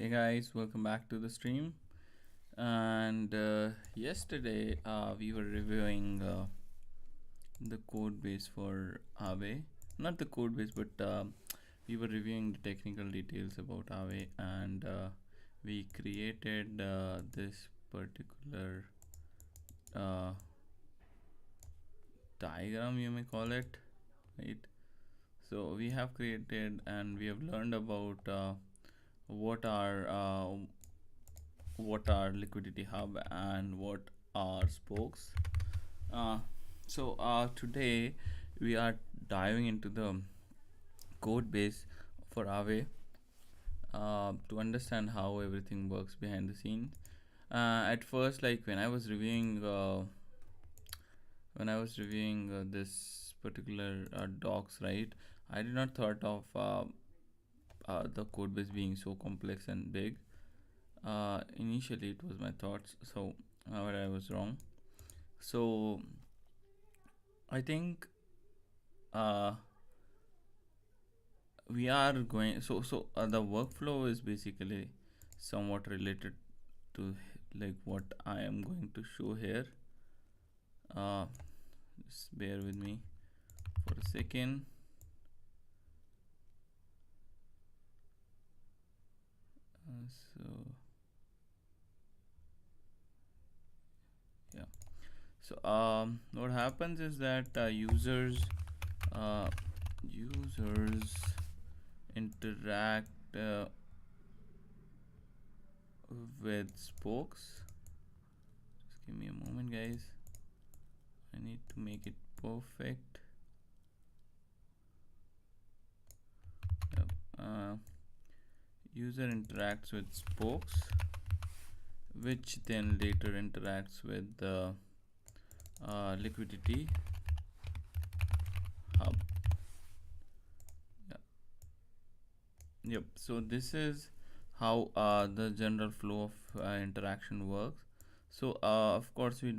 Hey guys, welcome back to the stream. And yesterday we were reviewing the code base for Aave. Not the code base, but we were reviewing the technical details about Aave, and we created this particular uh, diagram, you may call it, right? So we have created and we have learned about what are liquidity hub and what are spokes. Today we are diving into the code base for Aave to understand how everything works behind the scenes. At first, like when I was reviewing this particular docs, right, I did not thought of the code base being so complex and big. Initially it was my thoughts, so but I was wrong. So I think uh, we are going the workflow is basically somewhat related to like what I am going to show here. Just bear with me for a second. What happens is that users interact with spokes. Just give me a moment, guys. I need to make it perfect. Yep. User interacts with spokes, which then later interacts with the liquidity hub. Yep. So this is how the general flow of interaction works. So of course we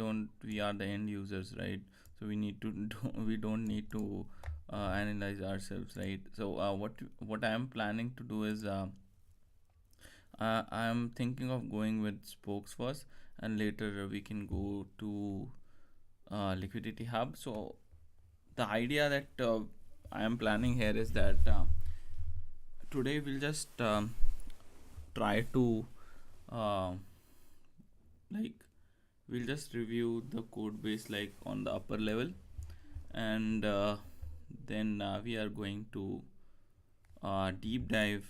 are the end users, right? So we need to we don't need to analyze ourselves, right? So what I am planning to do is I am thinking of going with spokes first, and later we can go to liquidity hub. So the idea that I am planning here is that today we'll just try to uh, like we'll just review the code base like on the upper level, and then we are going to deep dive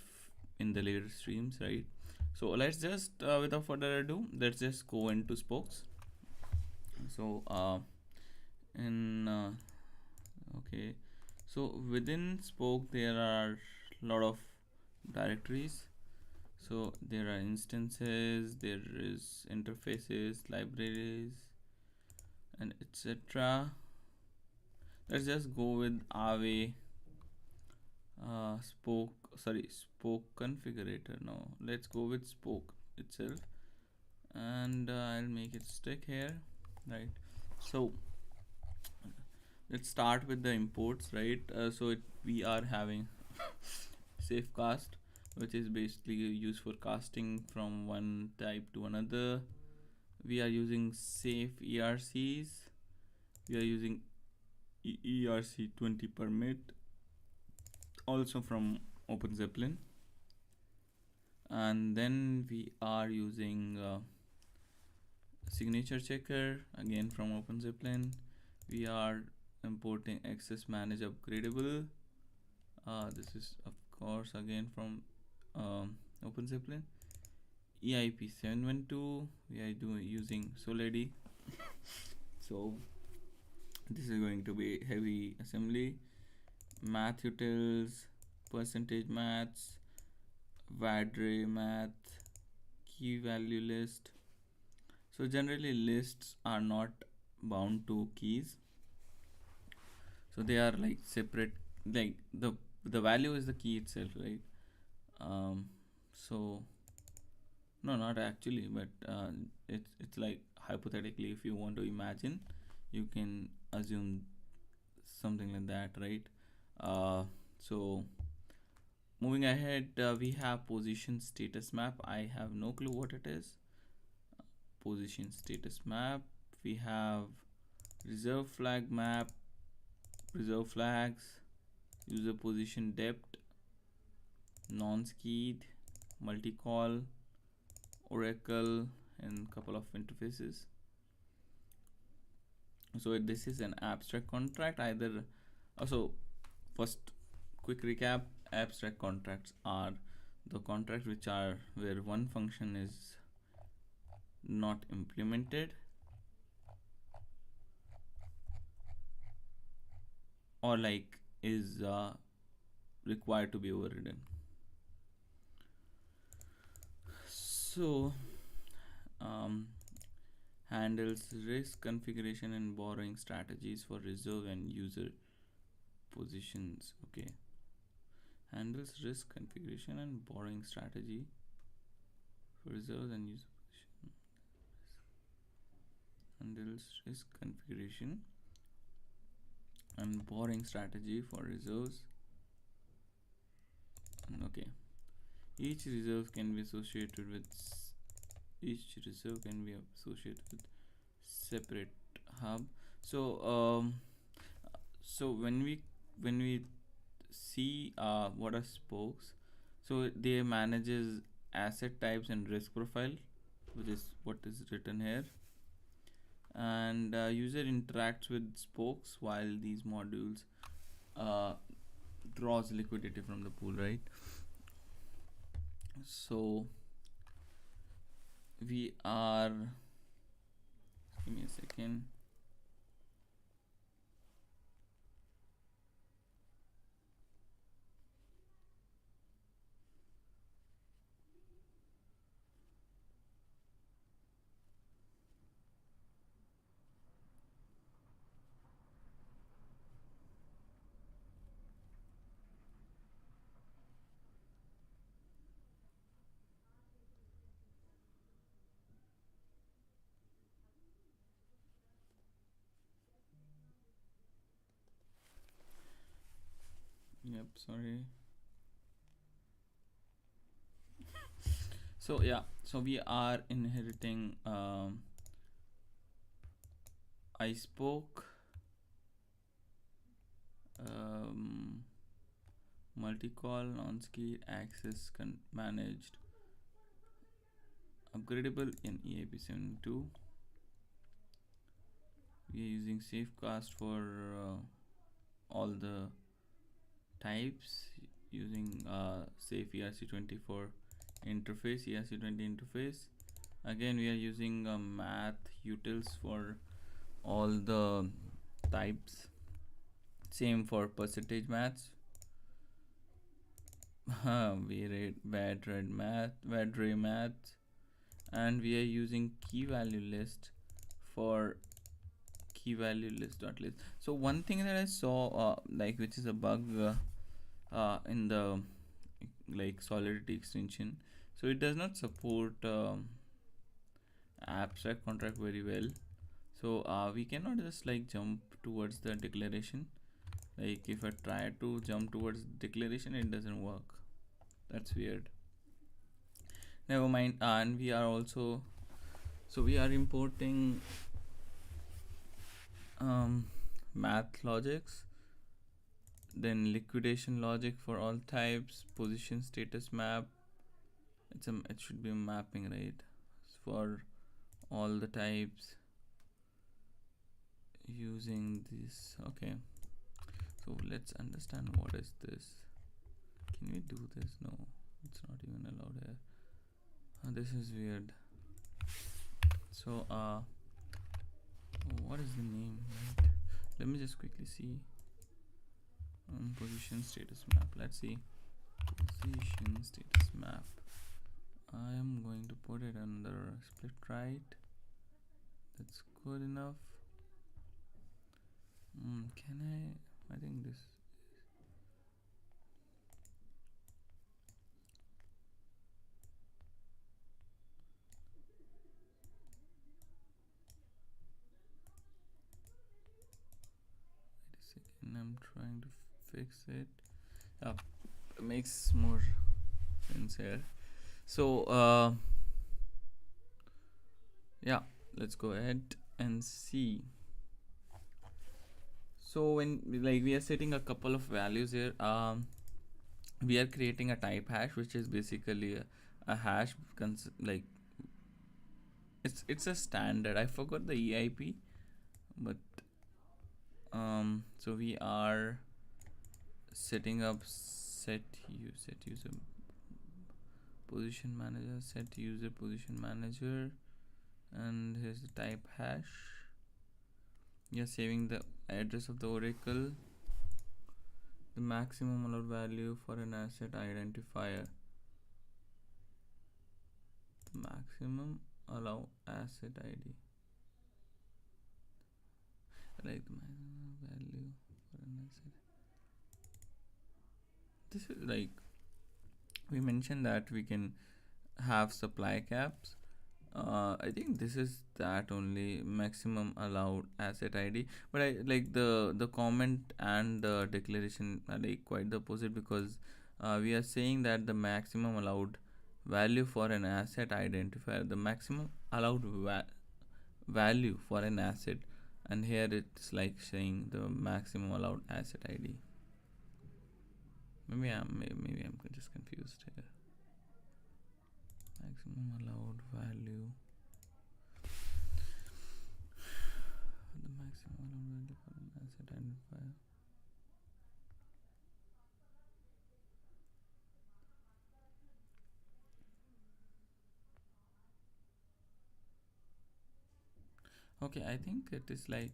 in the later streams, right? So let's just without further ado, let's just go into spokes. So in okay, so within spoke there are a lot of directories. So there are instances, there is interfaces, libraries, and etc. Let's just go with Aave spoke configurator. No, let's go with spoke itself, and I'll make it stick here, right? So let's start with the imports, right? We are having safecast, which is basically used for casting from one type to another. We are using safe ERCs. We are using ERC20 permit, also from OpenZeppelin. And then we are using signature checker, again from OpenZeppelin. We are importing access manage upgradable. This is of course again from OpenZeppelin. EIP 712, we are using Solidi. So this is going to be heavy assembly. Math utils, percentage maths, vadre math, key value list. So generally lists are not bound to keys, so they are like separate, like the value is the key itself, right? So no, not actually, but it's like hypothetically, if you want to imagine, you can assume something like that, right? So moving ahead, we have position status map. I have no clue what it is. Position status map. We have reserve flag map, reserve flags, user position depth, non-sked, multi-call, oracle, and couple of interfaces. So this is an abstract contract. Either also, first quick recap: abstract contracts are the contracts which are where one function is not implemented or like is required to be overridden. So handles risk configuration and borrowing strategies for reserve and user positions. Okay, handles risk configuration and borrowing strategy for reserves and user position. Handles risk configuration and borrowing strategy for reserves. Okay, each reserve can be associated with separate hub. So when we see what are spokes, so they manages asset types and risk profile, which is what is written here, and user interacts with spokes while these modules draws liquidity from the pool, right? So we are, give me a second. Yep, sorry. So yeah, so we are inheriting iSpoke, multi-call, non-sked, access managed, upgradable in EAP 72. We are using safecast for all the types using safe ERC24 interface, ERC20 interface. Again, we are using math utils for all the types. Same for percentage maths. We read VAD-RAY math, and we are using key value list for key value list.list. So one thing that I saw, like which is a bug in the like Solidity extension, so it does not support abstract contract very well. So we cannot just like jump towards the declaration. Like if I try to jump towards declaration, it doesn't work. That's weird. Never mind. And we are also, so we are importing math logics, then liquidation logic for all types, position status map. It should be a mapping, right, for all the types using this. Okay, so let's understand what is this. Can we do this? No, it's not even allowed here. This is weird. So what is the name, right? Let me just quickly see. Position status map. Let's see. Position status map. I am going to put it under split right. That's good enough. Can I think this. Wait a second, I'm trying to fix it. makes more sense here. So yeah, let's go ahead and see. So when we are setting a couple of values here, we are creating a type hash, which is basically a hash like it's a standard. I forgot the EIP, but so we are setting up set user position manager, set user position manager, and here's the type hash. You're saving the address of the oracle, the maximum allowed value for an asset identifier, the maximum allow asset ID, like the maximum value for an asset. This is like we mentioned that we can have supply caps. I think this is that only maximum allowed asset ID, but I like the comment and the declaration are like quite the opposite, because we are saying that the maximum allowed value for an asset identifier, the maximum allowed value for an asset, and here it's like saying the maximum allowed asset ID. Maybe I'm just confused here. Maximum allowed value, the maximum allowed value for an asset identifier. Okay, I think it is like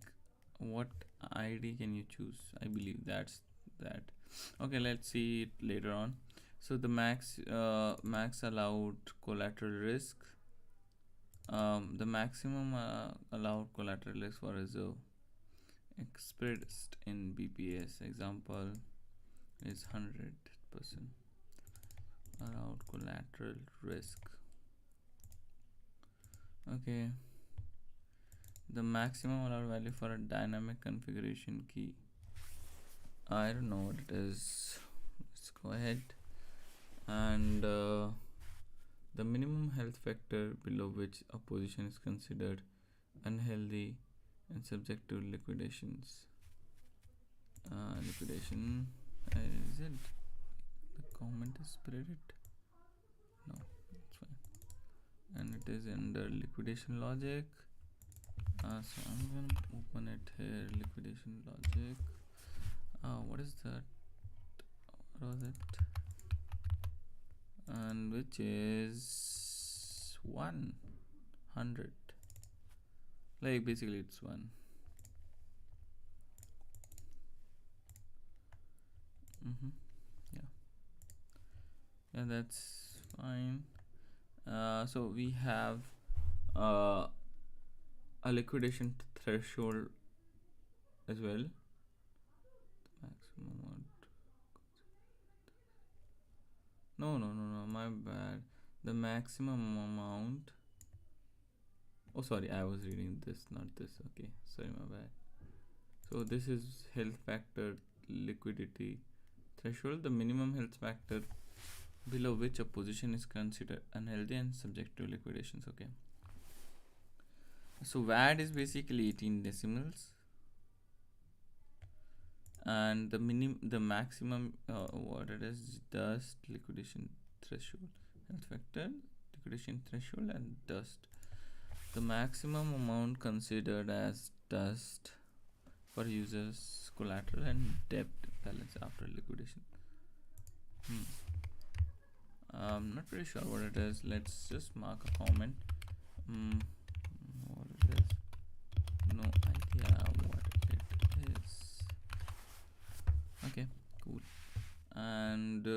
what ID can you choose? I believe that's that. Okay, let's see it later on. So the max allowed collateral risk, the maximum allowed collateral risk for reserve expressed in BPS example is 100% allowed collateral risk. Okay, the maximum allowed value for a dynamic configuration key, I don't know what it is. Let's go ahead. And the minimum health factor below which a position is considered unhealthy and subject to liquidations. Liquidation, is it the comment is spread it? No, it's fine. And it is under liquidation logic. So I'm gonna open it here, liquidation logic. What is that? What was it? And which is 100. Like basically it's 1. Yeah, that's fine. So we have a liquidation threshold as well. Maximum amount. No, my bad. The maximum amount. Oh, sorry, I was reading this, not this. Okay, sorry, my bad. So this is health factor liquidity threshold, the minimum health factor below which a position is considered unhealthy and subject to liquidations. Okay. So VAD is basically 18 decimals, and the maximum what it is, dust liquidation threshold, health factor liquidation threshold, and dust, the maximum amount considered as dust for users collateral and debt balance after liquidation. I'm not pretty sure what it is. Let's just mark a comment. What it is, no idea what it is. Okay, cool. And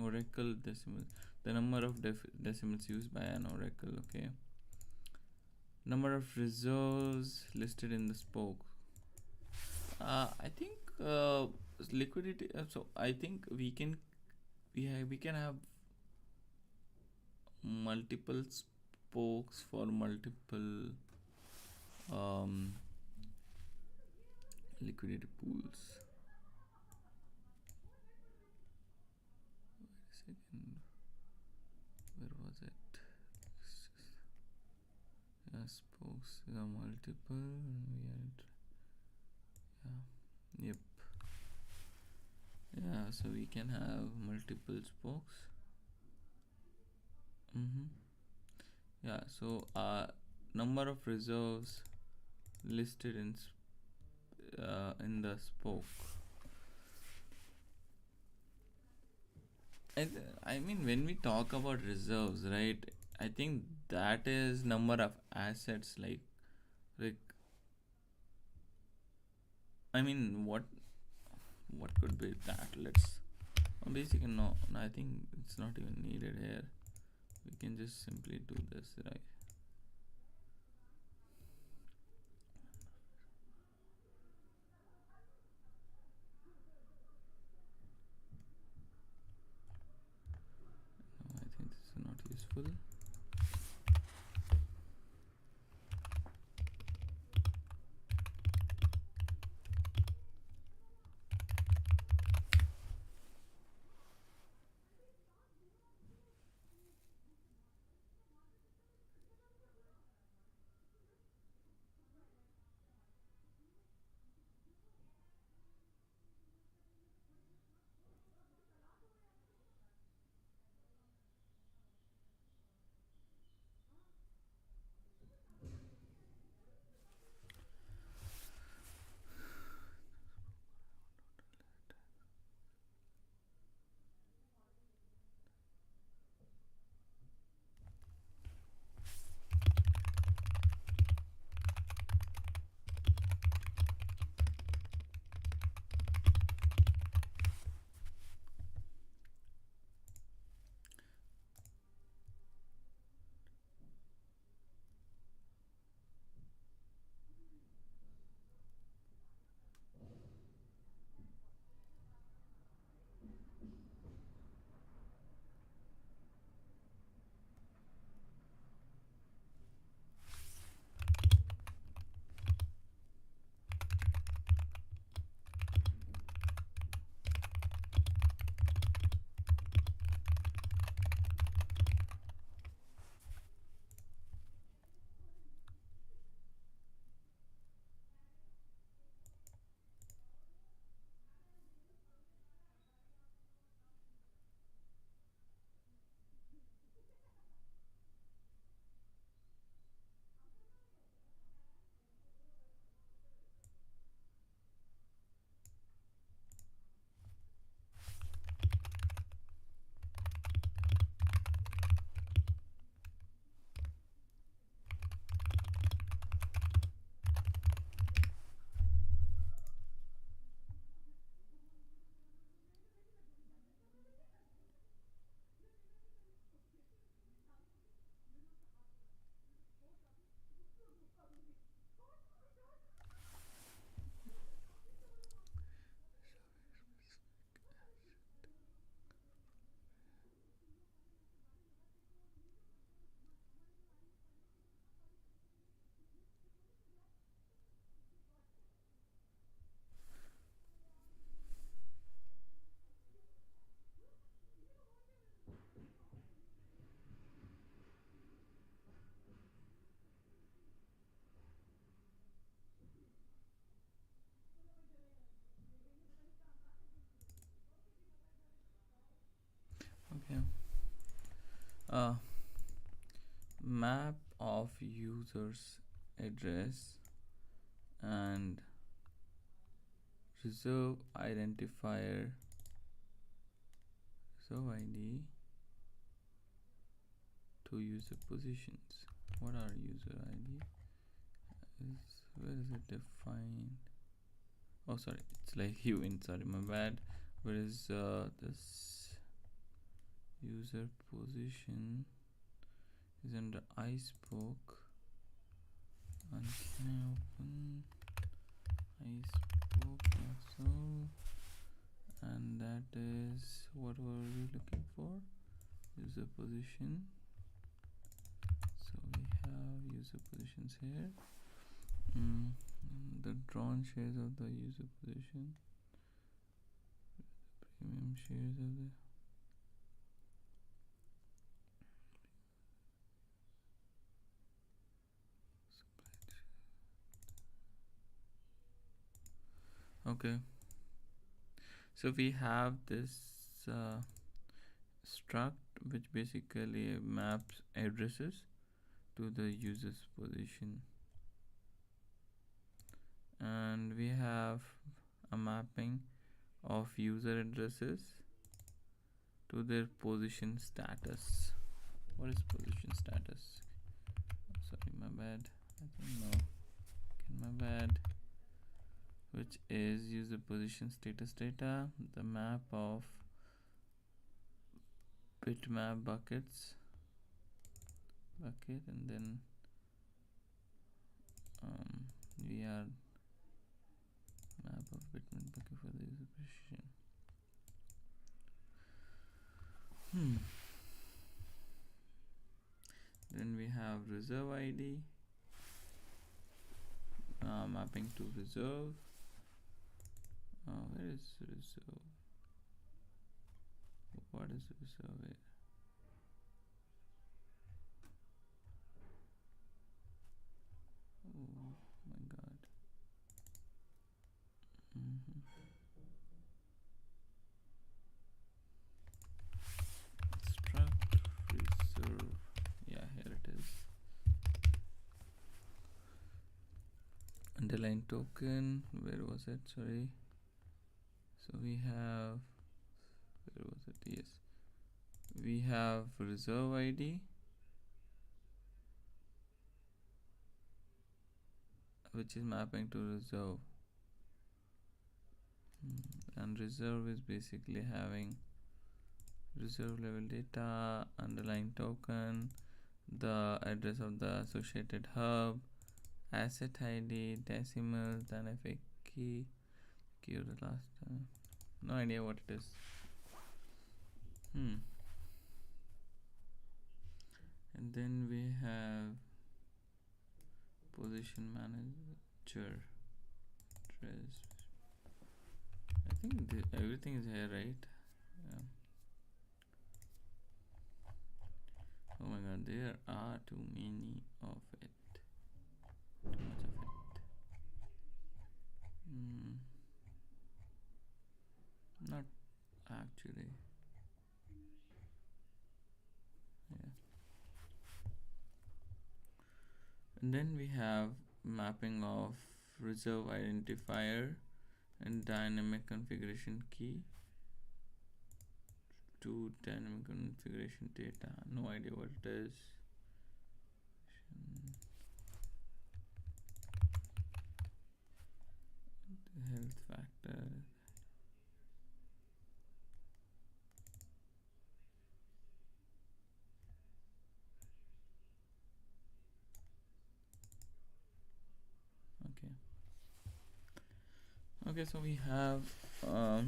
oracle decimal, the number of decimals used by an oracle. Okay, number of reserves listed in the spoke. I think liquidity, so I think we can have multiple spokes for multiple liquidity pools. second. Where was it? Yeah, spokes are multiple. Yep. Yeah, so we can have multiple spokes. Yeah, so number of reserves listed in the spoke. I mean, when we talk about reserves, right? I think that is number of assets. Like, I mean, what could be that? Let's basically no. I think it's not even needed here. We can just simply do this, right? No, I think this is not useful. Okay. Uh, Map of users address and reserve identifier, reserve ID to user positions. What are user ID? Where is it defined? Oh, sorry, it's like sorry, my bad. Where is this user position is under iSpoke, and can I open iSpoke also? And that is what were we looking for? User position. So we have user positions here. The drawn shares of the user position, premium shares of the Okay, so we have this struct which basically maps addresses to the user's position, and we have a mapping of user addresses to their position status. What is position status? Sorry, my bad. I think no. Okay, my bad. Which is user position status data, the map of bitmap bucket, and then we are map of bitmap bucket for the user position. Then we have reserve ID, mapping to reserve. Where is reserve? What is reserve here? Oh my god. Struct reserve. Yeah, here it is. Underline token. Where was it? Sorry. So we have, where was it? Yes, we have reserve ID, which is mapping to reserve, and reserve is basically having reserve level data, underlying token, the address of the associated hub, asset ID, decimals, then FA key of the last time. No idea what it is. And then we have position manager. I think everything is here, right? Yeah. Oh my god, there are too many of it. Too much of it. Not actually. Yeah. And then we have mapping of reserve identifier and dynamic configuration key to dynamic configuration data. No idea what it is. The health factor. Okay, so we have a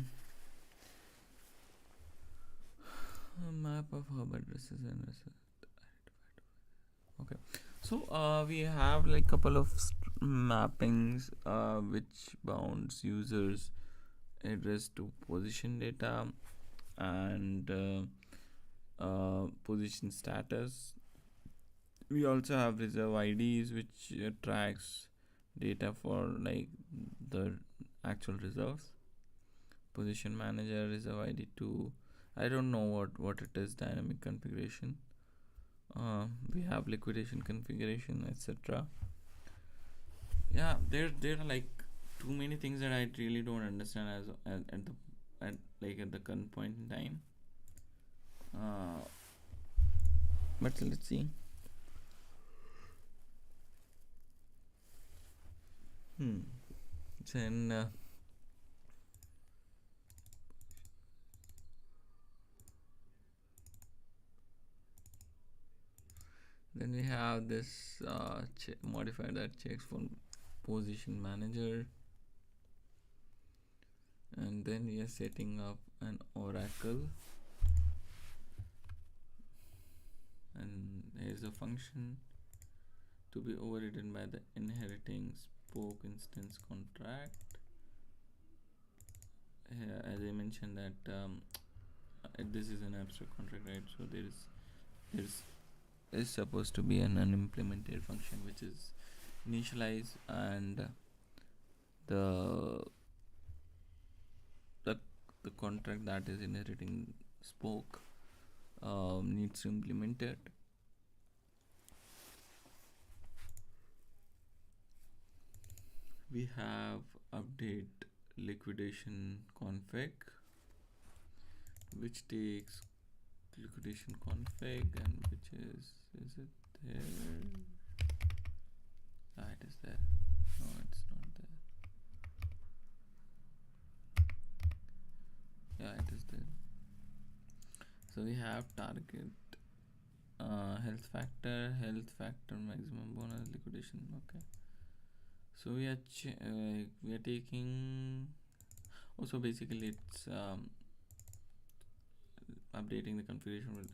map of hub addresses and okay, so we have like couple of mappings which bounds users address to position data and position status. We also have reserve IDs which tracks data for like the actual reserves. Position manager, reserve ID 2. I don't know what it is. Dynamic configuration. We have liquidation configuration, etc. Yeah, there are like too many things that I really don't understand at the current point in time. But let's see. Then then we have this modifier that checks for position manager, and then we are setting up an oracle, and there is a function to be overridden by the inheriting spoke instance contract. As I mentioned that this is an abstract contract, right? So there is supposed to be an unimplemented function which is initialized, and the the the contract that is inheriting spoke needs to implement it. We have update liquidation config, which takes liquidation config, and which is it there? Ah, it is there. No, it's not there. Yeah, it is there. So we have target, health factor, maximum bonus, liquidation. Okay. So we are taking. Also, basically, it's updating the configuration with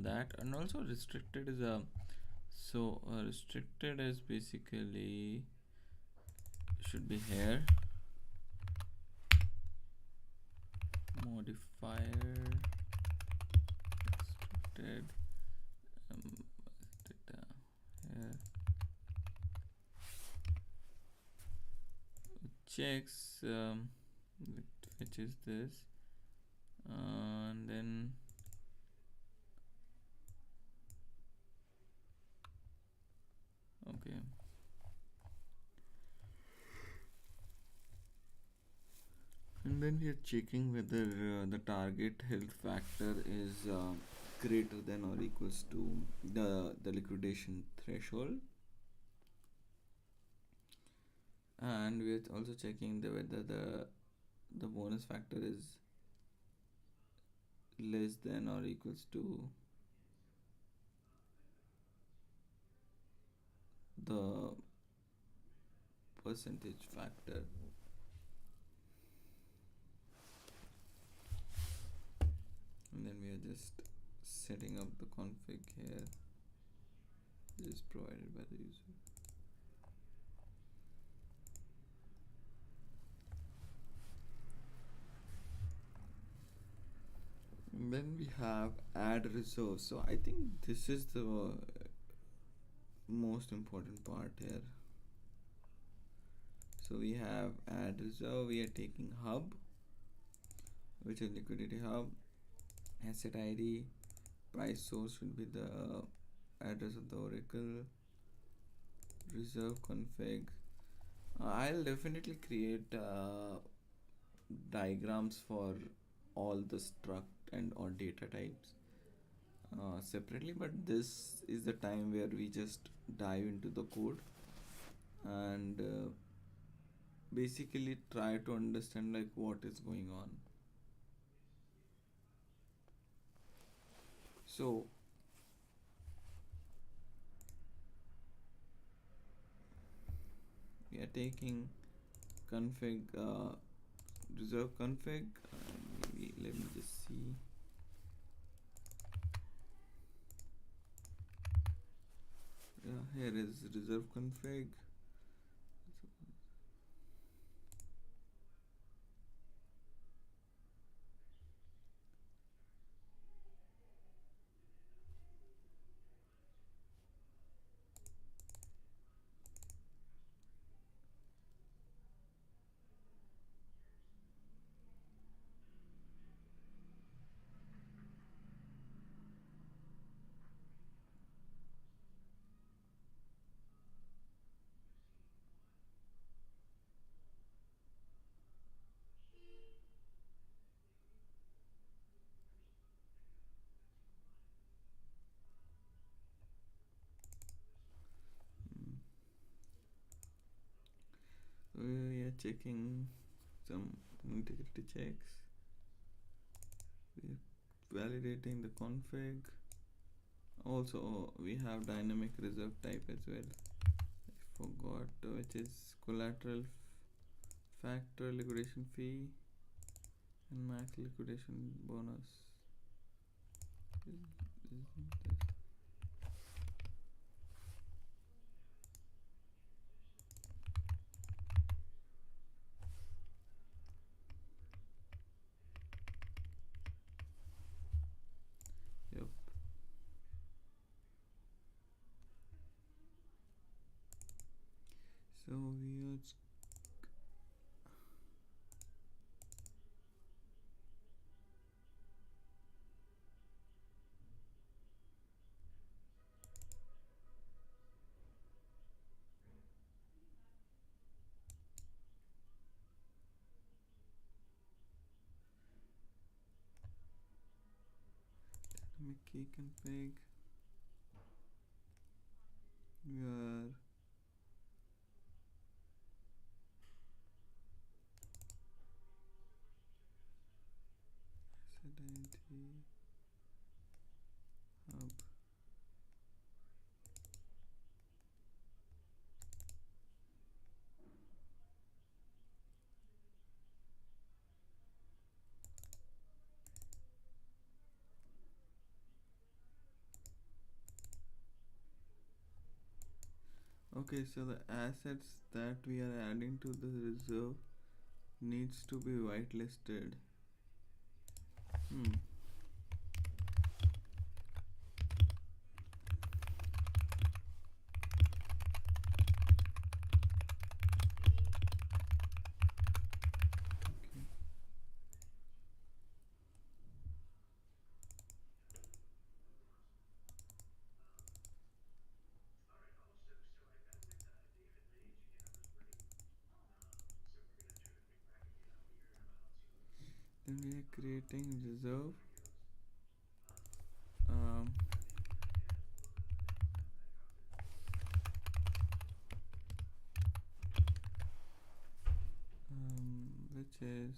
that, and also restricted is a. So restricted is basically should be here. Modifier restricted. Here. Checks which is this, and then okay. And then we are checking whether the target health factor is greater than or equals to the liquidation threshold, and we are also checking whether the bonus factor is less than or equals to the percentage factor. And then we are just setting up the config here, which is provided by the user. And then we have add reserve. So I think this is the most important part here. So we have add reserve. We are taking hub, which is liquidity hub, asset ID, price source will be the address of the oracle, reserve config. I'll definitely create diagrams for all the struct and or data types separately, but this is the time where we just dive into the code and basically try to understand like what is going on. So we are taking config, reserve config, maybe let me just see. Here is reserve config. We are checking some integrity checks. We are validating the config. Also, we have dynamic reserve type as well. I forgot which is collateral factor, liquidation fee, and max liquidation bonus. Yep. So we are key config your asset ID hub. Okay, so the assets that we are adding to the reserve needs to be whitelisted. Then we are creating reserve. Which is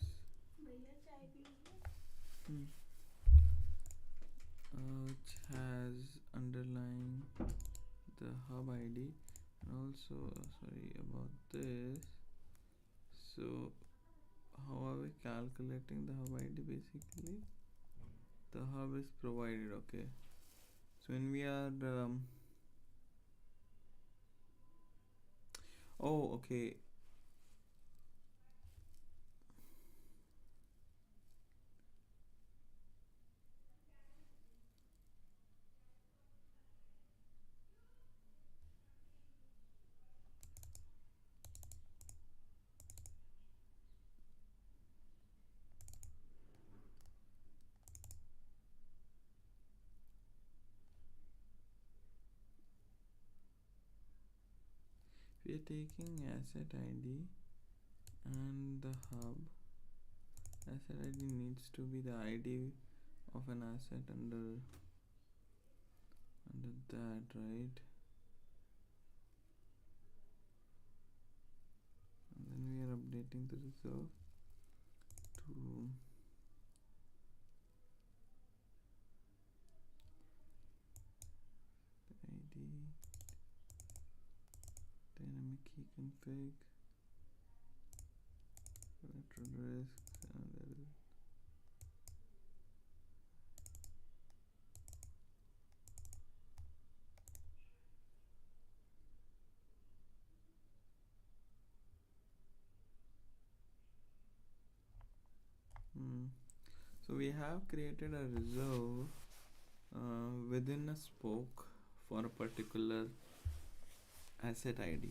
which has underlying the hub ID, and also sorry about this. So how are we calculating the hub ID? Basically the hub is provided. Okay, so when we are okay, we are taking asset ID and the hub. Asset ID needs to be the ID of an asset under that, right? And then we are updating the reserve to the ID dynamic key config collateral risk, and there is so we have created a reserve within a spoke for a particular asset ID.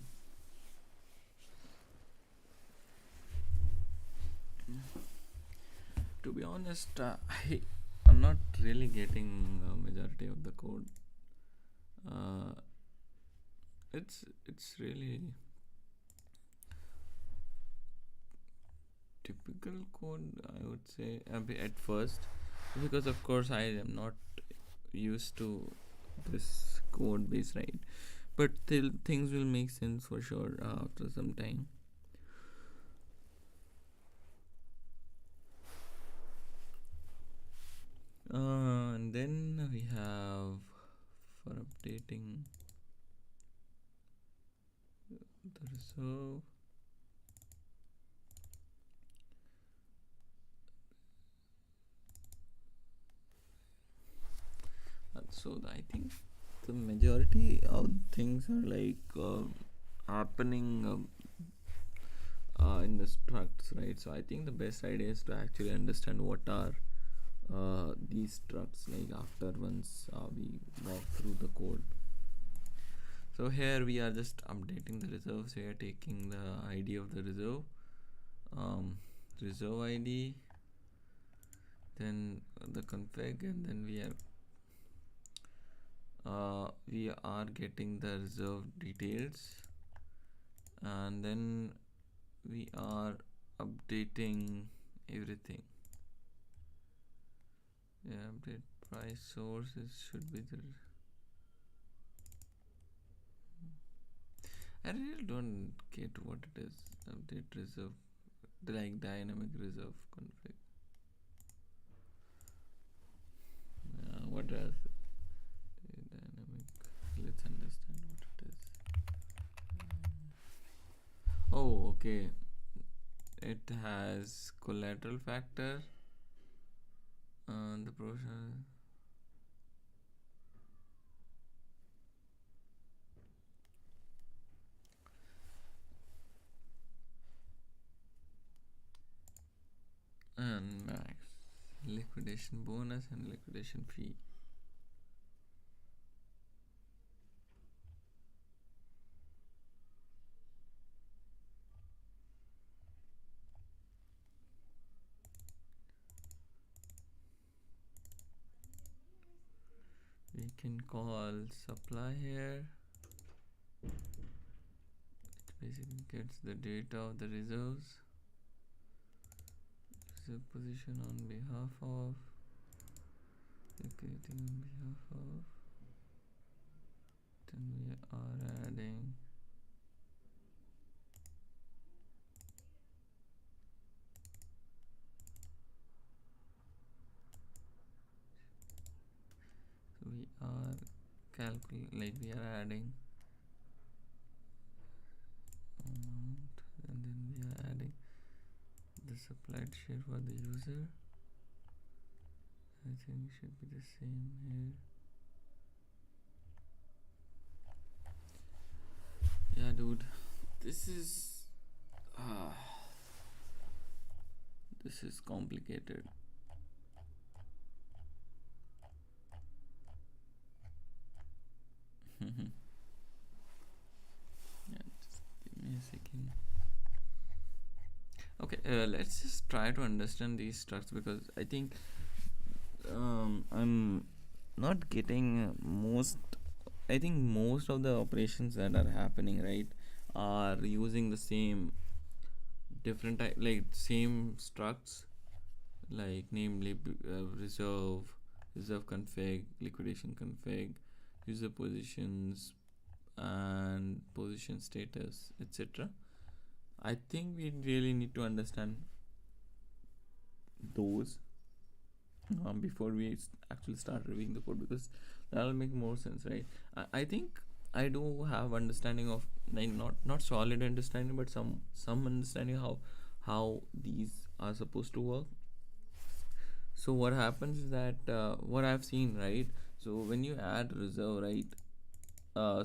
To be honest, I'm not really getting majority of the code. It's really typical code, I would say, at first, because of course I am not used to this code base, right? But things will make sense for sure after some time. And then we have for updating the reserve. So I think the majority of things are like happening in the structs, right? So I think the best idea is to actually understand what are these structs like after once we walk through the code. So here we are just updating the reserves. We are taking the ID of the reserve, reserve ID, then the config, and then we are getting the reserve details, and then we are updating everything. Yeah, update price sources should be the. I really don't get what it is. Update reserve, like dynamic reserve config. What else? Dynamic. Let's understand what it is. Oh, okay. It has collateral factor. The process. And max liquidation bonus and liquidation fee. We can call supply here. It basically gets the data of the reserves. Reserve position on behalf of, liquidating on behalf of. Then we are adding we are we are adding amount, and then we are adding the supplied share for the user. I think it should be the same here. Yeah, dude, this is complicated. Yeah, just give me a second. Okay, let's just try to understand these structs, because I think I'm not getting most. I think most of the operations that are happening, right, are using the same different type, like same structs, like namely reserve config, liquidation config, user positions, and position status, etc. I think we really need to understand those before we actually start reviewing the code, because that'll make more sense, right? I think I do have understanding of, like, not solid understanding, but some understanding how these are supposed to work. So what happens is that what I've seen, right? So when you add reserve, right?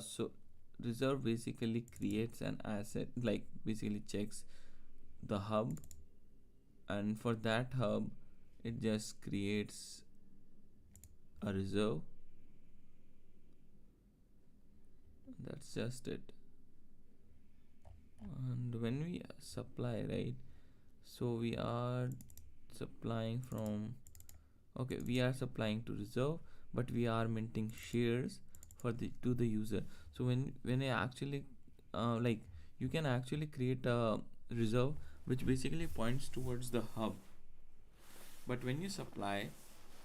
So reserve basically creates an asset, like basically checks the hub, and for that hub it just creates a reserve. That's just it. And when we supply, right, so we are supplying from, okay, we are supplying to reserve, but we are minting shares for the to the user. So when I actually like, you can actually create a reserve which basically points towards the hub, but when you supply,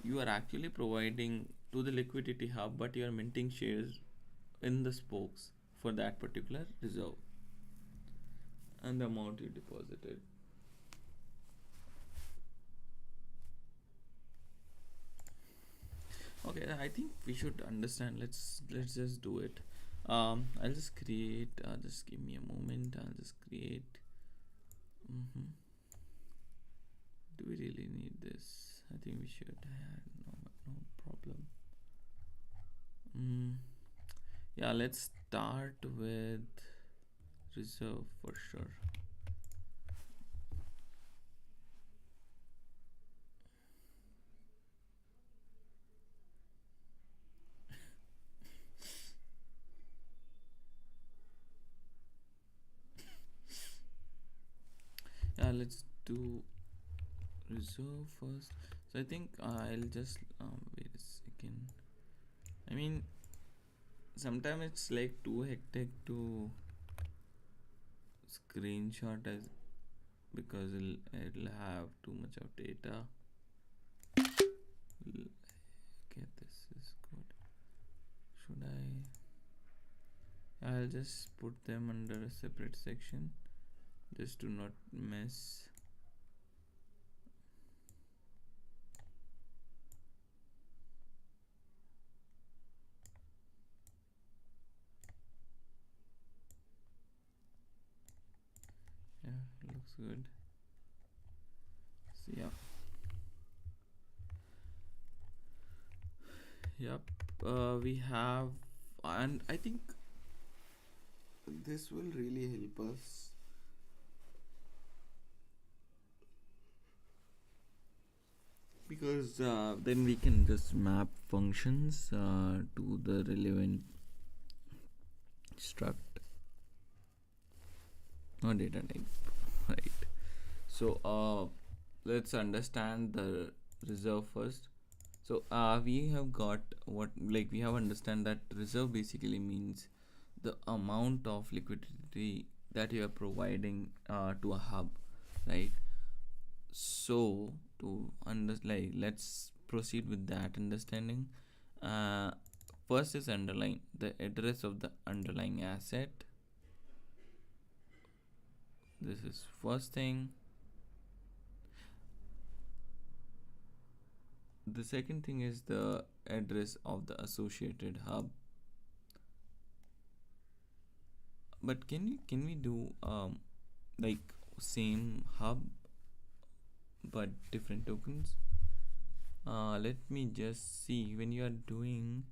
you are actually providing to the liquidity hub, but you are minting shares in the spokes for that particular reserve and the amount you deposited. Okay, I think we should understand. Let's just do it. I'll just create. Just give me a moment. I'll just create. Do we really need this? I think we should. No problem. Yeah, let's start with reserve for sure. Yeah, let's do reserve first. So I think I'll just wait a second. I mean, sometimes it's like too hectic to screenshot, as because it'll have too much of data. Okay, this is good. Should I'll just put them under a separate section just to not mess. Yeah, looks good. So yep, we have, and I think this will really help us because then we can just map functions to the relevant struct or data type, right? So let's understand the reserve first. So we have got what, like, we have understand that reserve basically means the amount of liquidity that you are providing to a hub, right? So to let's proceed with that understanding. uh, First is underlying the address of the underlying asset. This is first thing. The second thing is the address of the associated hub. But can we do like same hub but different tokens? Let me just see. When you are doing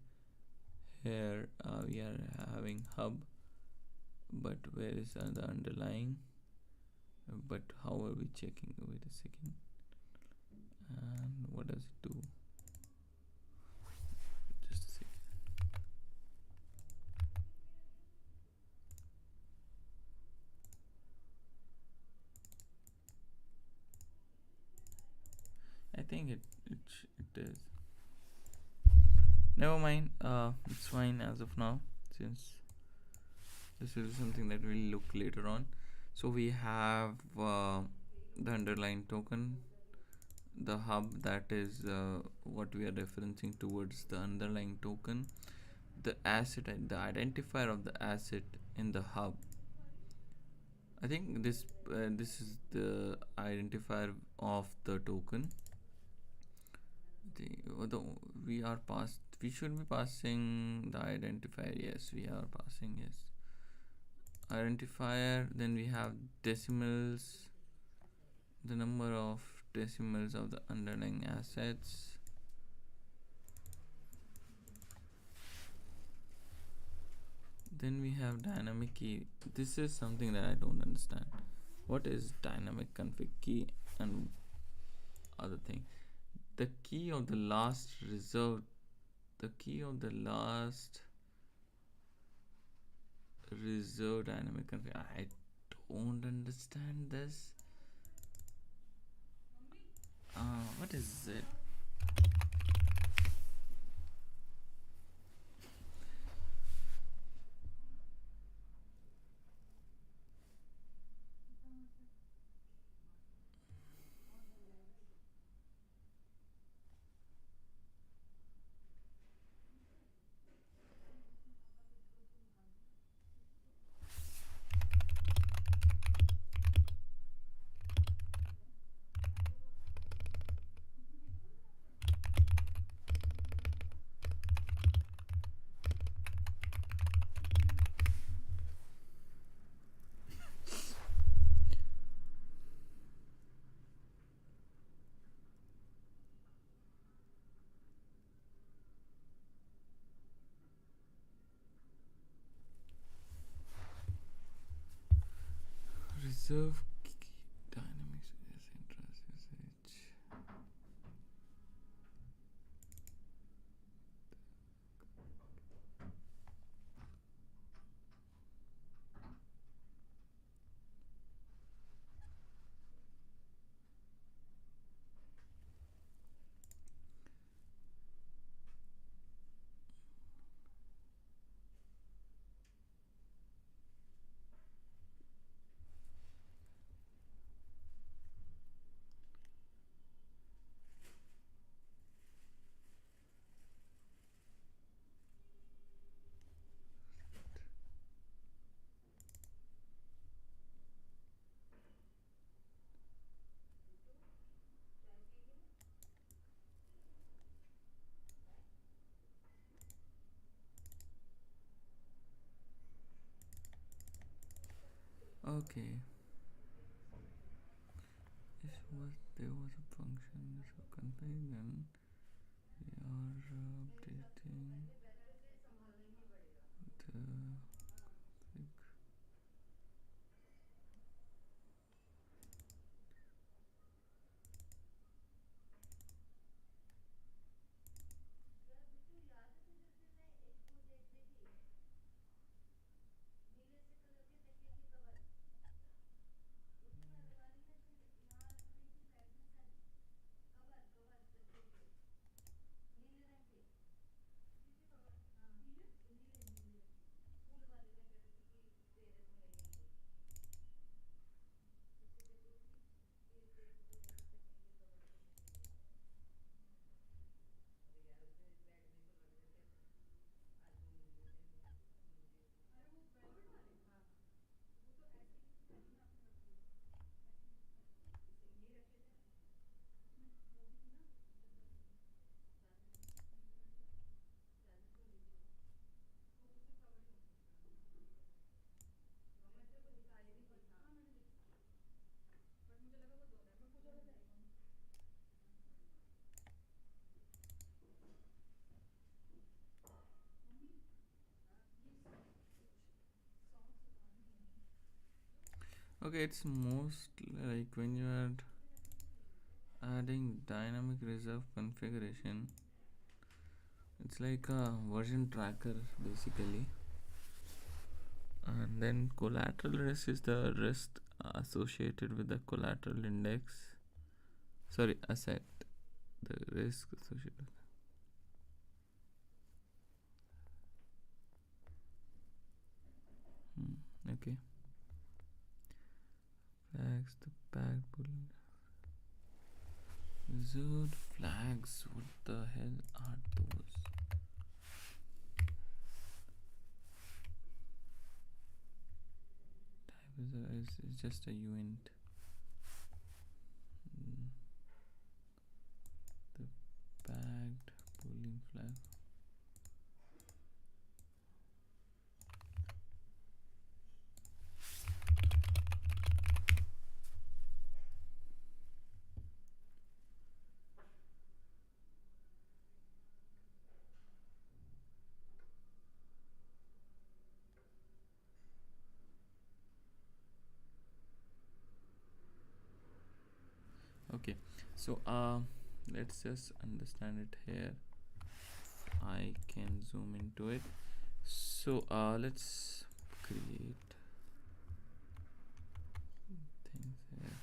here, we are having hub, but where is the underlying? But how are we checking? Wait a second. And what does it do? Just a second. I think it is. Never mind. It's fine as of now, since this is something that we'll look later on. So we have the underlying token, the hub, that is what we are referencing towards the underlying token, the asset and the identifier of the asset in the hub. I think this is the identifier of the token. The we should be passing the identifier. Yes, we are passing. Yes, identifier. Then we have decimals, the number of decimals of the underlying assets. Then we have dynamic key. This is something that I don't understand. What is dynamic config key and other thing? The key of the last reserved, the key of the last reserved dynamic config. I don't understand this. What is it? Reserve key, dynamics, interest usage. Okay. There was a function, so config, then we are updating the config. Okay, it's most like when you are adding dynamic reserve configuration, it's like a version tracker basically. And then collateral risk is the risk associated with the collateral index, sorry, asset, the risk associated. Okay, flags, the pack pull, wizard flags, what the hell are those? Type is just a event. The packed pooling flag. Okay, so let's just understand it here. I can zoom into it. So let's create things here.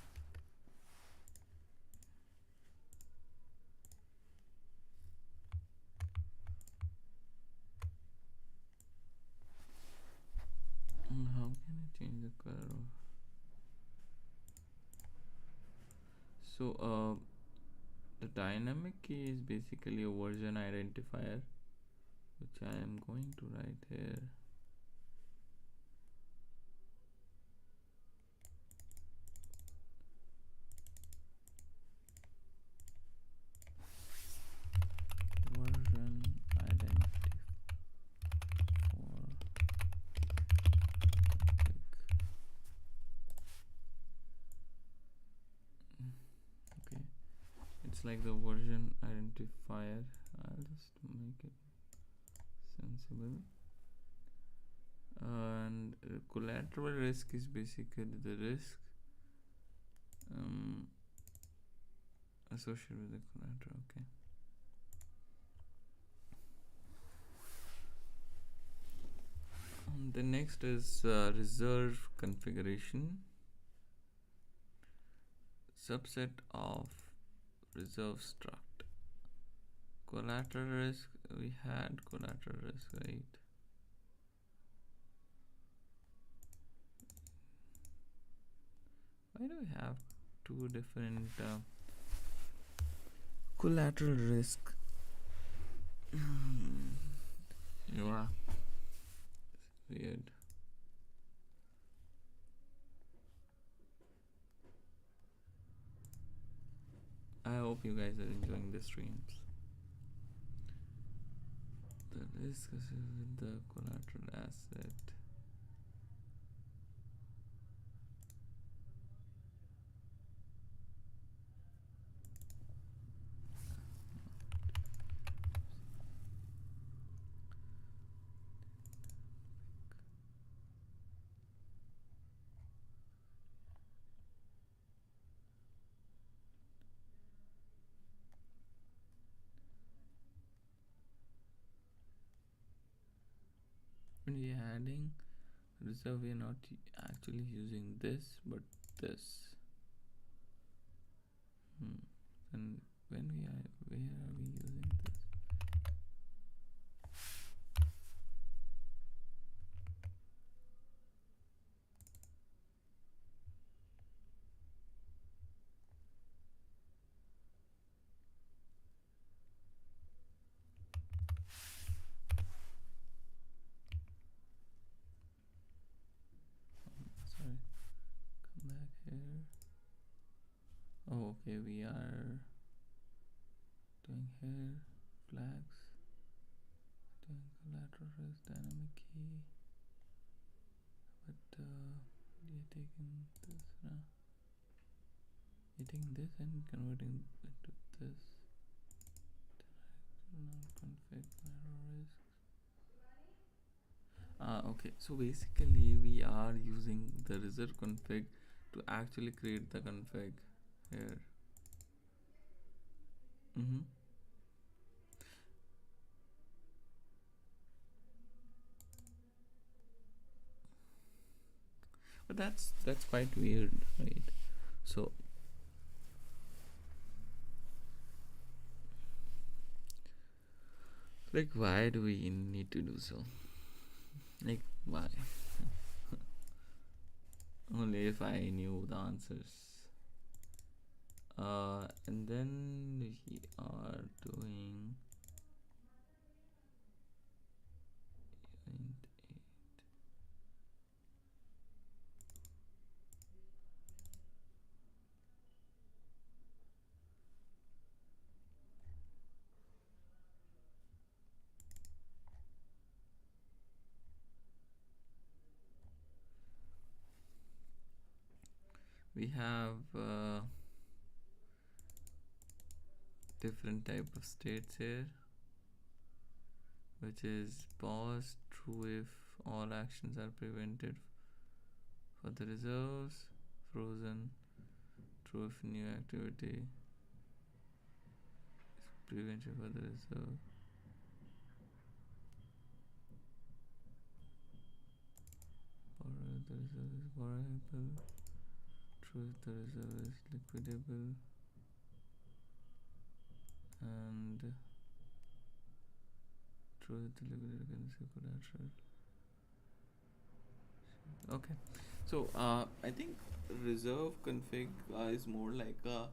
How can I change the color of? So the dynamic key is basically a version identifier, which I am going to write here. Version identifier for okay, it's like the version identifier. I'll just make it sensible. And collateral risk is basically the risk associated with the collateral. Okay. The next is reserve configuration, subset of reserve struct. Collateral risk, we had collateral risk, right? Why do we have two different collateral risk? Yeah, it's weird. I hope you guys are enjoying the streams. The risk is with the collateral asset. adding reserve, we are not actually using this but this. And when we are, where are we using this? Sorry, come back here. Oh, okay, we are doing here flags, doing collateral risk dynamic key, but you're taking this now. You're taking this and converting it to this. Config collateral risk. Okay, so basically we are using the reserve config to actually create the config here. But that's quite weird, right? So like, why do we need to do so? Like, why? Only if I knew the answers. And then we are doing int 8. We have different type of states here, which is pause, true if all actions are prevented for the reserves, frozen, true if new activity is prevented for the reserve. Borrow, the reserve is borrowable, true if the reserve is liquidable, and true if the liquidator can receive collateral. Okay, so I think reserve config is more like a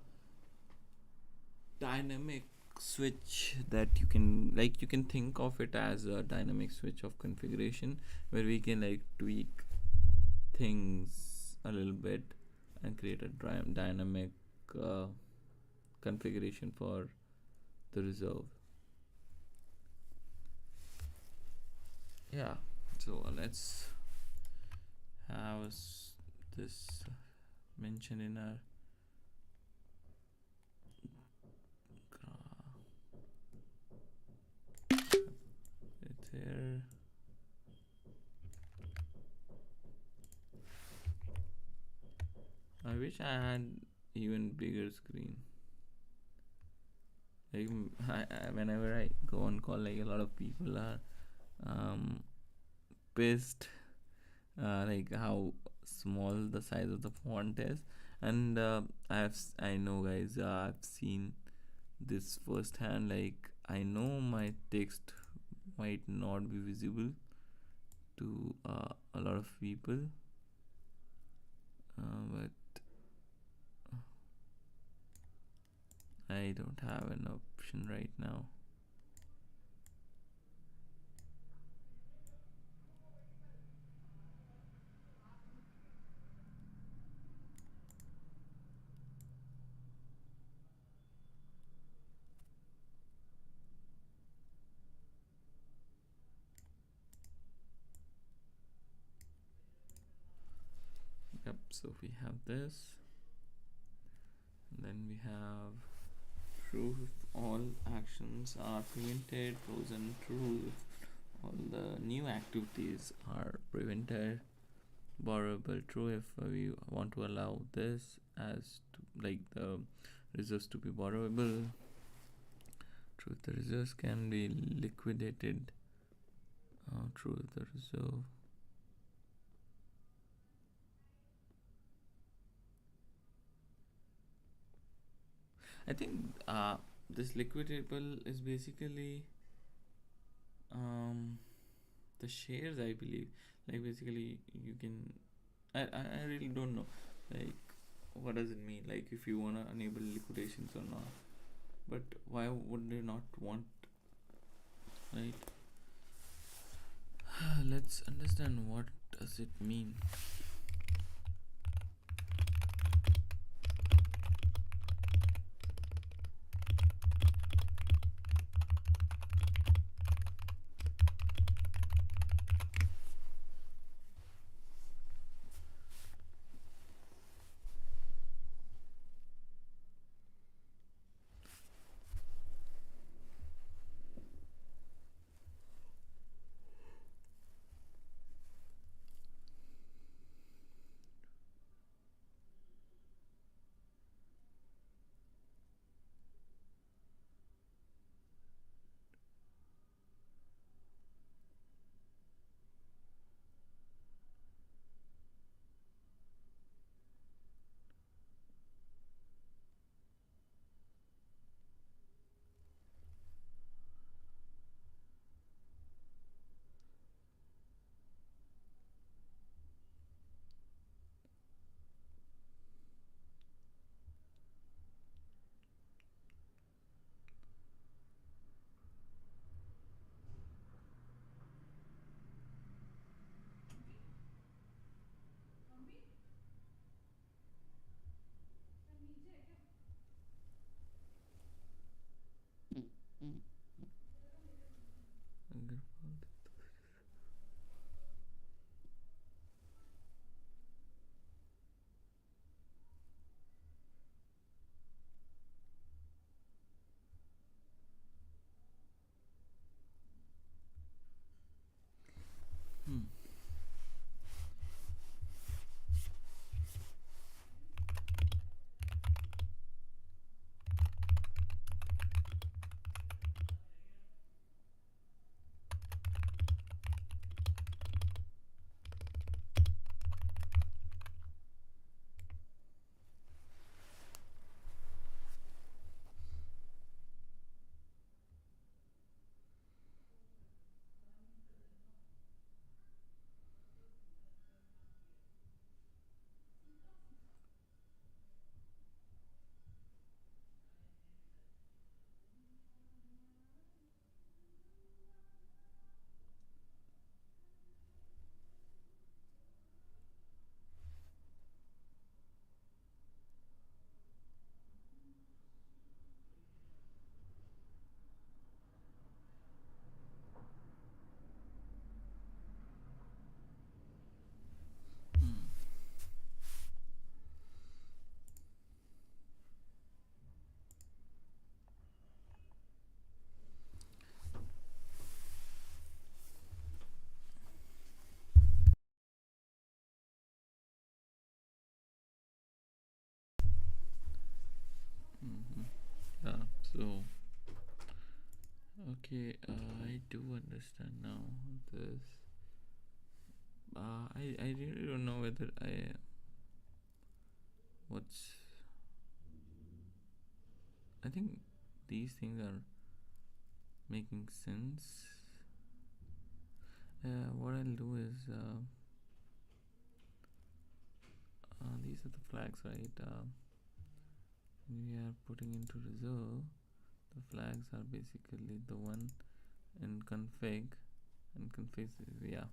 dynamic switch that you can think of it as a dynamic switch of configuration, where we can like tweak things a little bit and create a dynamic configuration for the reserve. Yeah, so let's have this mentioned in our it's here. I wish I had even bigger screen. Like whenever I go on call, like a lot of people are pissed like how small the size of the font is, and I know guys, I've seen this firsthand. Like I know my text might not be visible to a lot of people, but I don't have an option right now. Yep, so we have this, and then we have true if all actions are prevented, frozen, true if all the new activities are prevented, borrowable, true if we want to allow this as to, like, the reserves to be borrowable, true if the reserves can be liquidated, true if the reserve I think this liquidable is basically um, the shares, I believe. Like basically, you can. I really don't know. Like, what does it mean? Like, if you wanna enable liquidations or not. But why would they not want? Right. Let's understand what does it mean. Hmm. Hmm. Mm-hmm. Yeah. So okay, I do understand now this. I really don't know whether what's. I think these things are making sense. What I'll do is these are the flags, right? We are putting into reserve. The flags are basically the one in config and config. Yeah.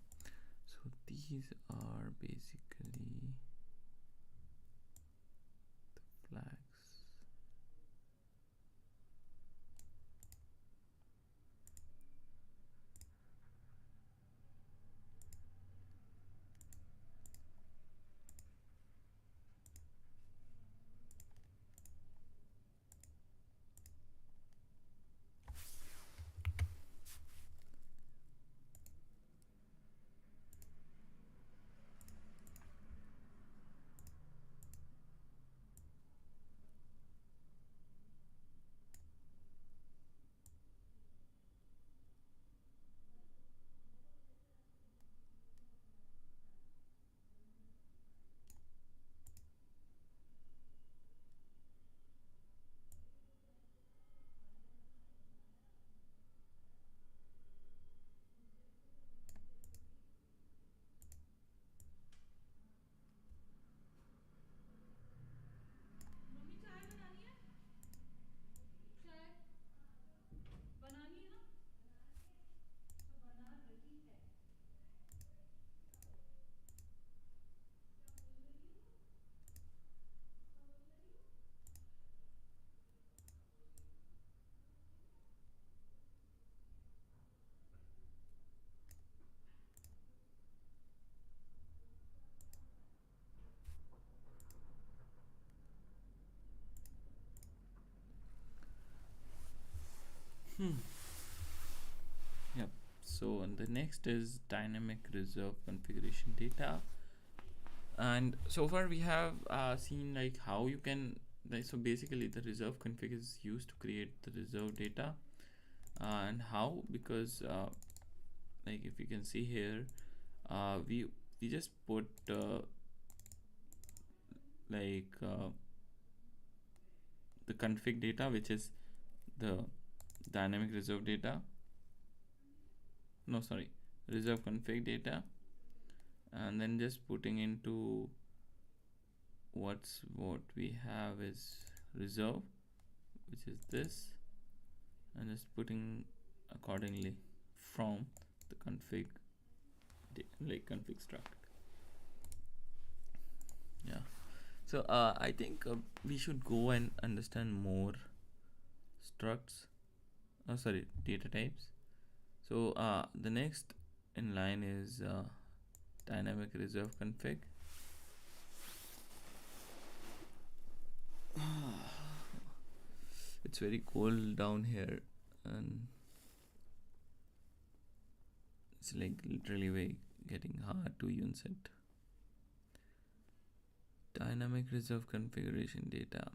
So these are basically flags. Hmm. Yep. So and the next is dynamic reserve configuration data. And so far we have seen like how you can like, so basically the reserve config is used to create the reserve data. And how, because like if you can see here, we just put like the config data, which is the dynamic reserve data, no sorry, reserve config data, and then just putting into what we have is reserve, which is this, and just putting accordingly from the config like config struct. Yeah. So I think we should go and understand more structs, sorry, data types. So the next in line is dynamic reserve config. It's very cold down here, and it's like literally way getting hard to even set. Dynamic reserve configuration data.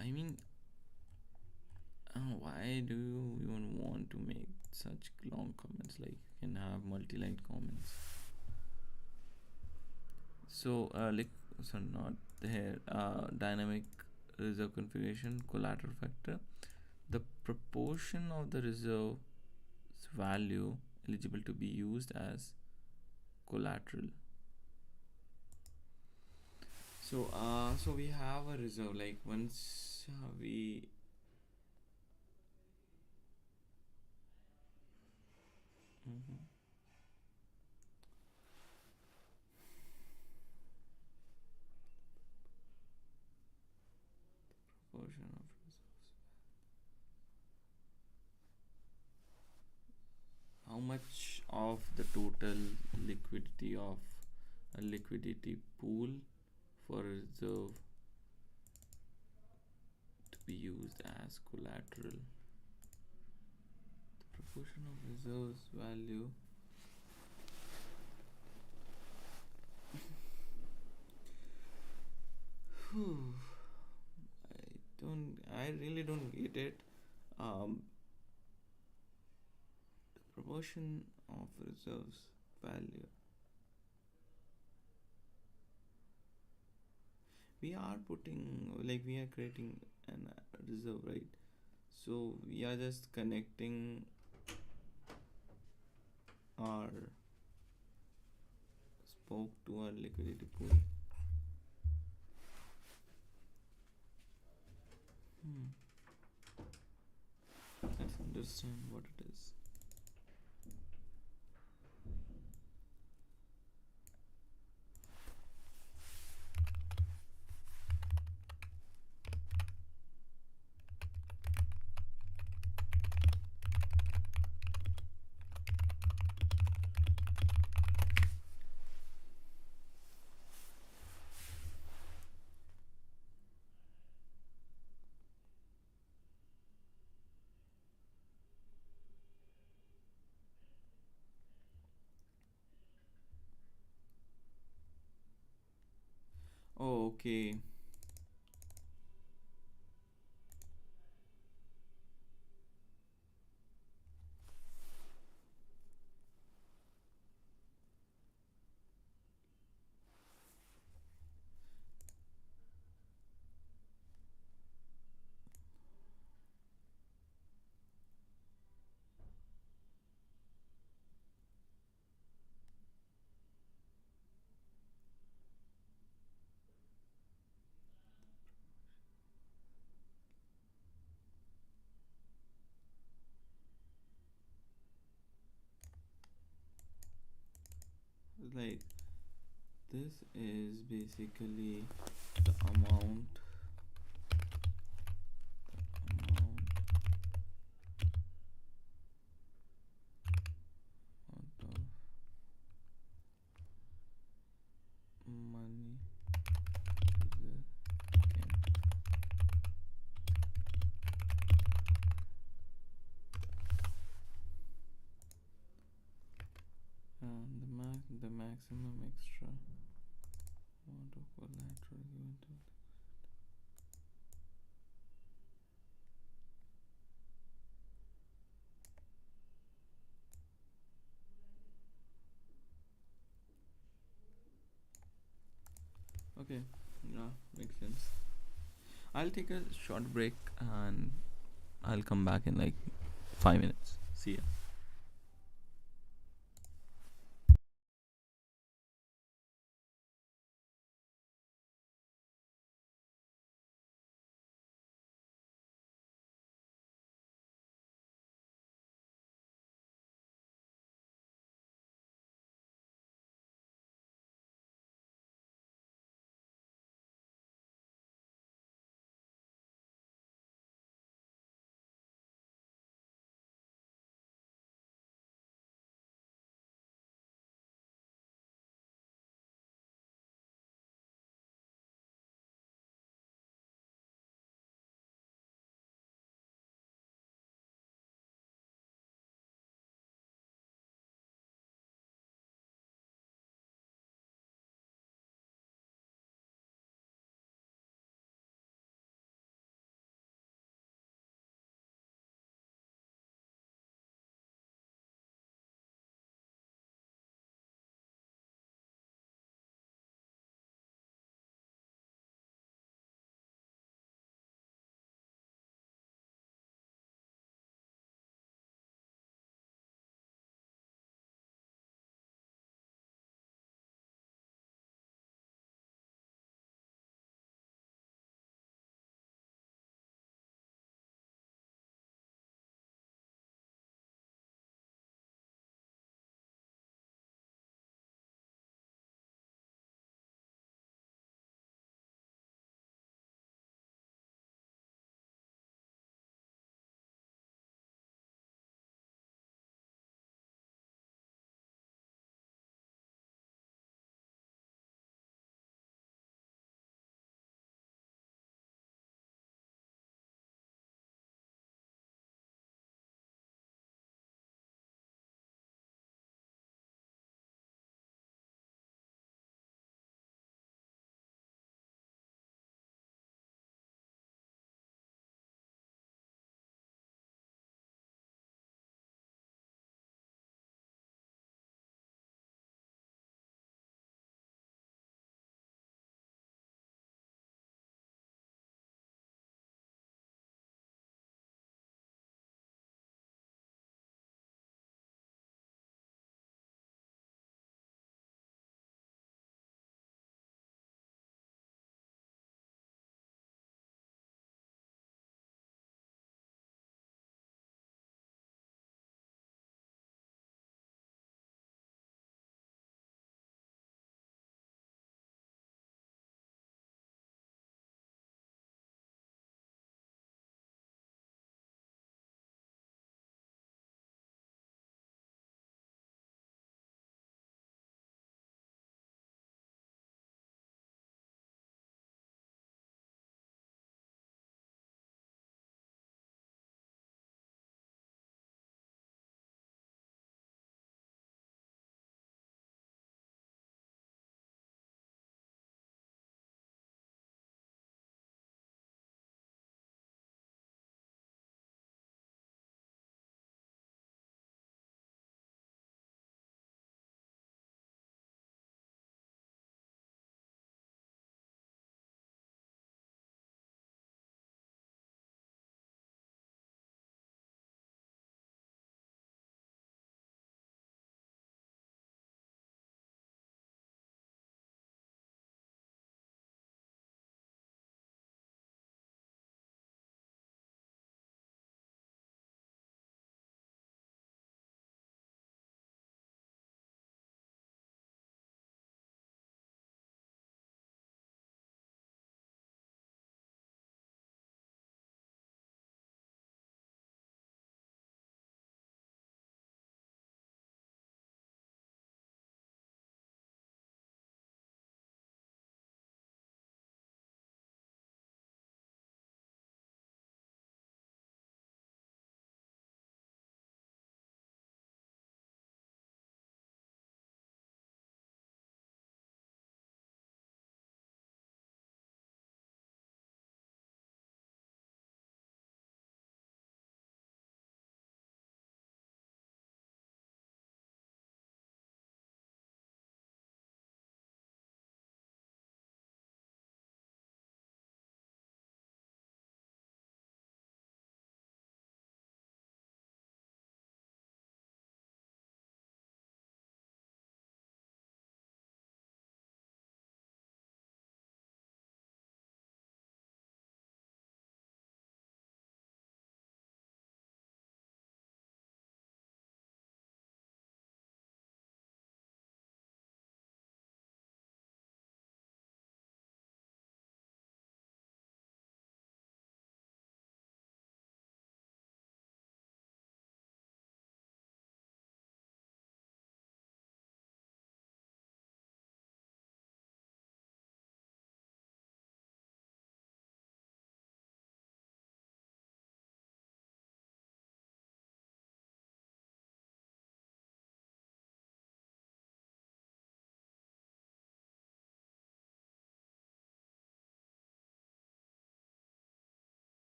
I mean, why do you even want to make such long comments? Like you can have multi-line comments. So like, so not there. Dynamic reserve configuration collateral factor. The proportion of the reserve value eligible to be used as collateral. So we have a reserve, like once we proportion of reserves, how much of the total liquidity of a liquidity pool for a reserve to be used as collateral. The proportion of reserves value. I really don't get it. The proportion of reserves value. We are putting, like we are creating an reserve, right? So we are just connecting our spoke to our liquidity pool. Let's understand what it is. Oh, okay. Like this is basically the amount of money maximum extra amount of collateral given to. Okay, yeah, makes sense. I'll take a short break and I'll come back in like 5 minutes. See ya.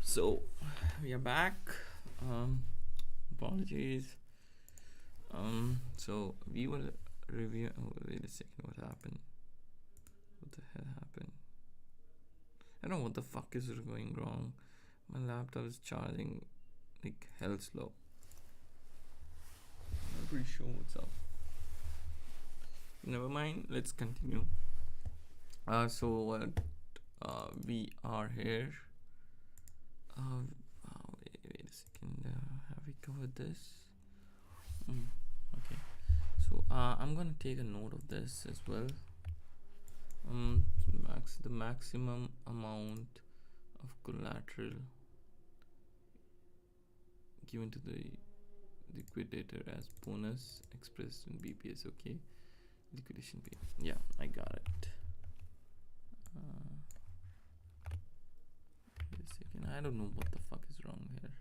So we are back. Apologies. So we will review. Oh, wait a second. What happened? What the hell happened? I don't know what the fuck is going wrong. My laptop is charging like hell slow. I'm not pretty sure what's up. Never mind. Let's continue. We are here. Wait a second. Have we covered this? Okay. So I'm gonna take a note of this as well. The maximum amount of collateral given to the liquidator as bonus expressed in BPS. Okay. Liquidation fee. Yeah, I got it. Wait a second. I don't know what the fuck is wrong here.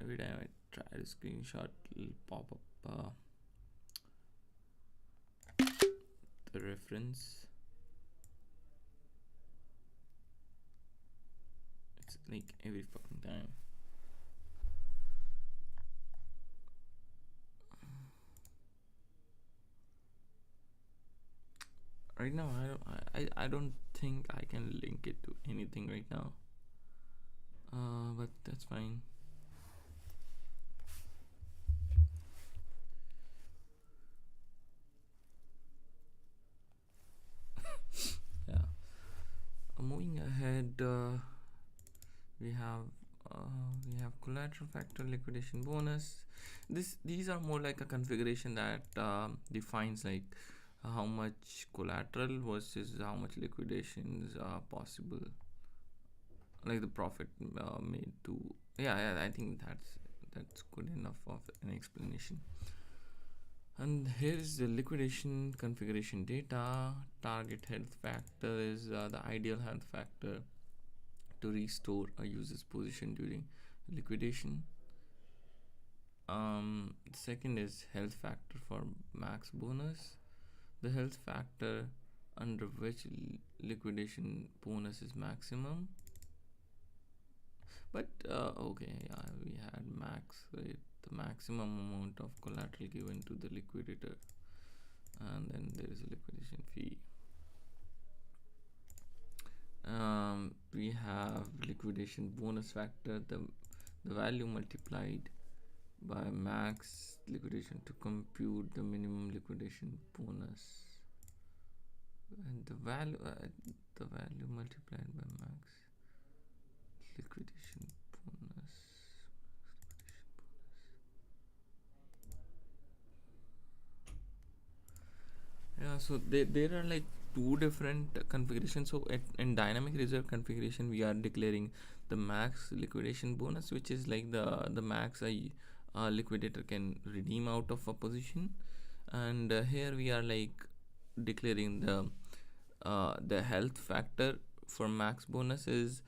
Every time I try to screenshot, it'll pop up the reference. It's like every fucking time. Right now, I don't think I can link it to anything right now. But that's fine. Yeah. Moving ahead, we have collateral factor, liquidation bonus. These are more like a configuration that defines like how much collateral versus how much liquidations are possible, like the profit made to. Yeah, I think that's good enough of an explanation. And here is the liquidation configuration data. Target health factor is the ideal health factor to restore a user's position during liquidation. The second is health factor for max bonus. The health factor under which liquidation bonus is maximum. But okay, yeah, we had max, right? The maximum amount of collateral given to the liquidator, and then there is a liquidation fee. We have liquidation bonus factor, the value multiplied by max liquidation to compute the minimum liquidation bonus, and the value multiplied by max liquidation bonus. Yeah, so there are like two different configurations. So in dynamic reserve configuration, we are declaring the max liquidation bonus, which is like the max a liquidator can redeem out of a position, and here we are like declaring the health factor for max bonus is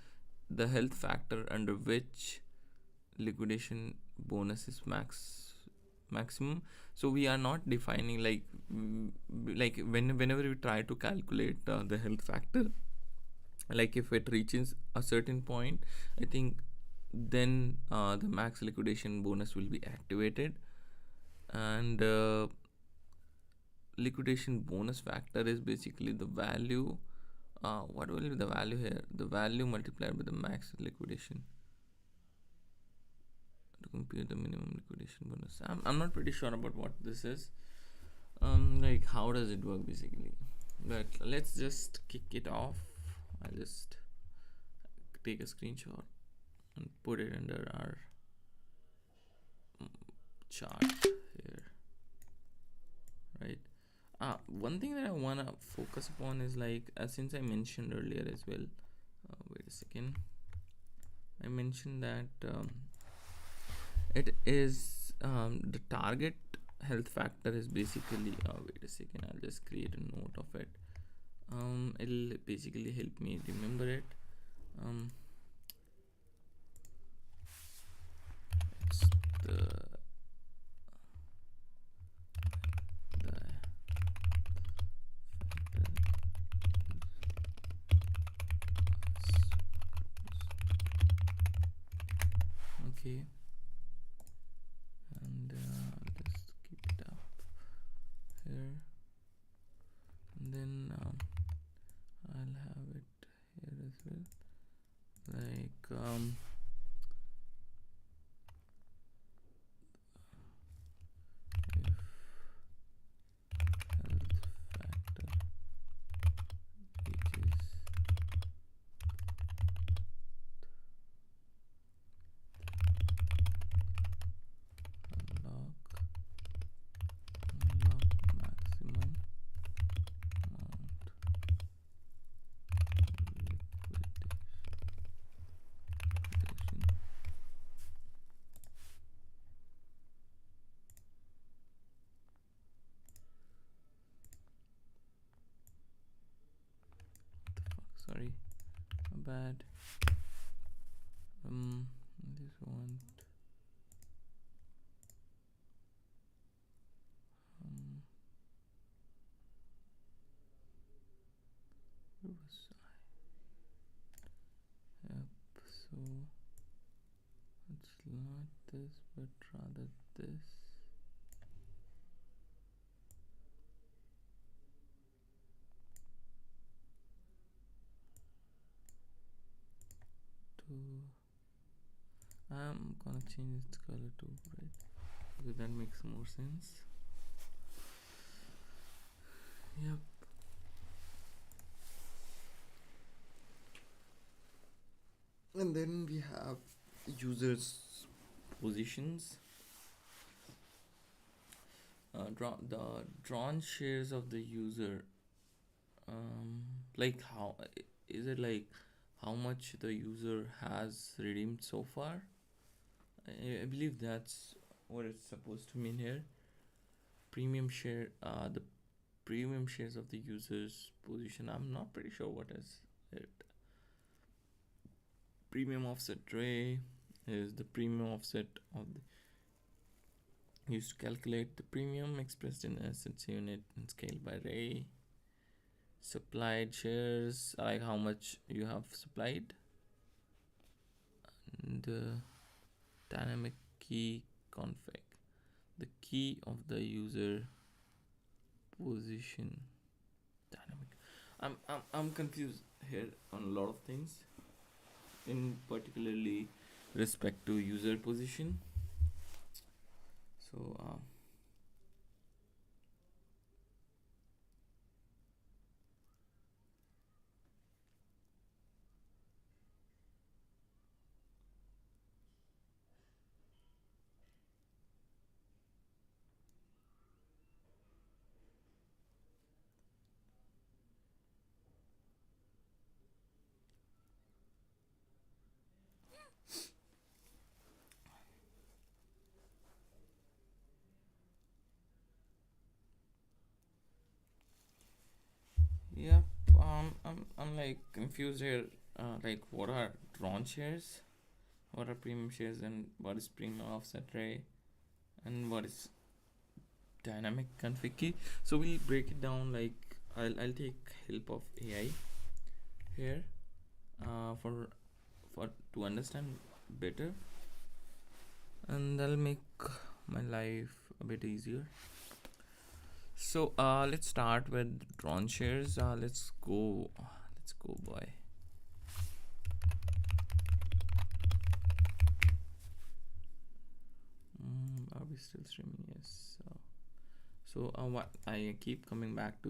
the health factor under which liquidation bonus is maximum. So we are not defining like whenever we try to calculate the health factor, like if it reaches a certain point, I think then the max liquidation bonus will be activated, and liquidation bonus factor is basically the value. What will be the value here? The value multiplied by the max liquidation to compute the minimum liquidation bonus. I'm not pretty sure about what this is. Like how does it work basically? But let's just kick it off. I'll just take a screenshot and put it under our chart here, right? One thing that I wanna focus upon is like since I mentioned earlier as well. Wait a second. I mentioned that it is the target health factor is basically. Wait a second. I'll just create a note of it. It'll basically help me remember it. It's the okay, and just keep it up here, and then I'll have it here as well, like if health factor reaches unlock maximum amount liquidation. Sorry, my bad. This one. Where was I? Yep. So it's not this, but rather this. I'm gonna change its color to red because that makes more sense. Yep. And then we have users positions. The drawn shares of the user. Like how is it, like how much the user has redeemed so far? I believe that's what it's supposed to mean here. Premium share, the premium shares of the user's position. I'm not pretty sure what is it. Premium offset array is the premium offset of the used to calculate the premium expressed in assets unit and scaled by array. Supplied shares, like how much you have supplied. And dynamic key config, the key of the user position. Dynamic. I'm confused here on a lot of things, in particularly respect to user position. So yeah, I'm like confused here. Like what are drawn shares, what are premium shares, and what is premium offset array, and what is dynamic config key. So we'll break it down. Like I'll take help of AI here for to understand better, and I'll make my life a bit easier. So let's start with drawn shares. Let's go boy. Are we still streaming? Yes. So what I keep coming back to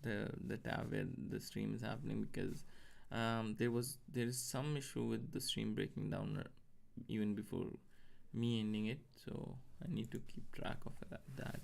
the tab where the stream is happening, because there is some issue with the stream breaking down even before me ending it, so I need to keep track of that.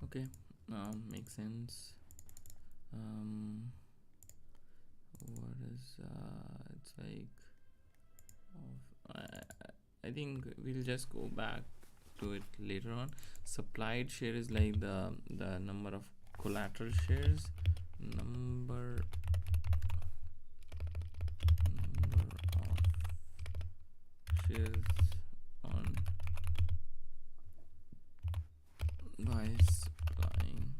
Okay, makes sense. What is it's like I think we'll just go back to it later on. Supplied share is like the number of collateral shares, number of shares on by supplying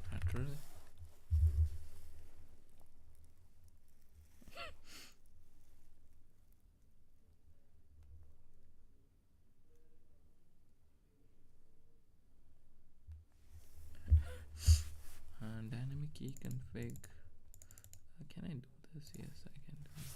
collateral. Dynamic key config. Can I do this? Yes, I can do it.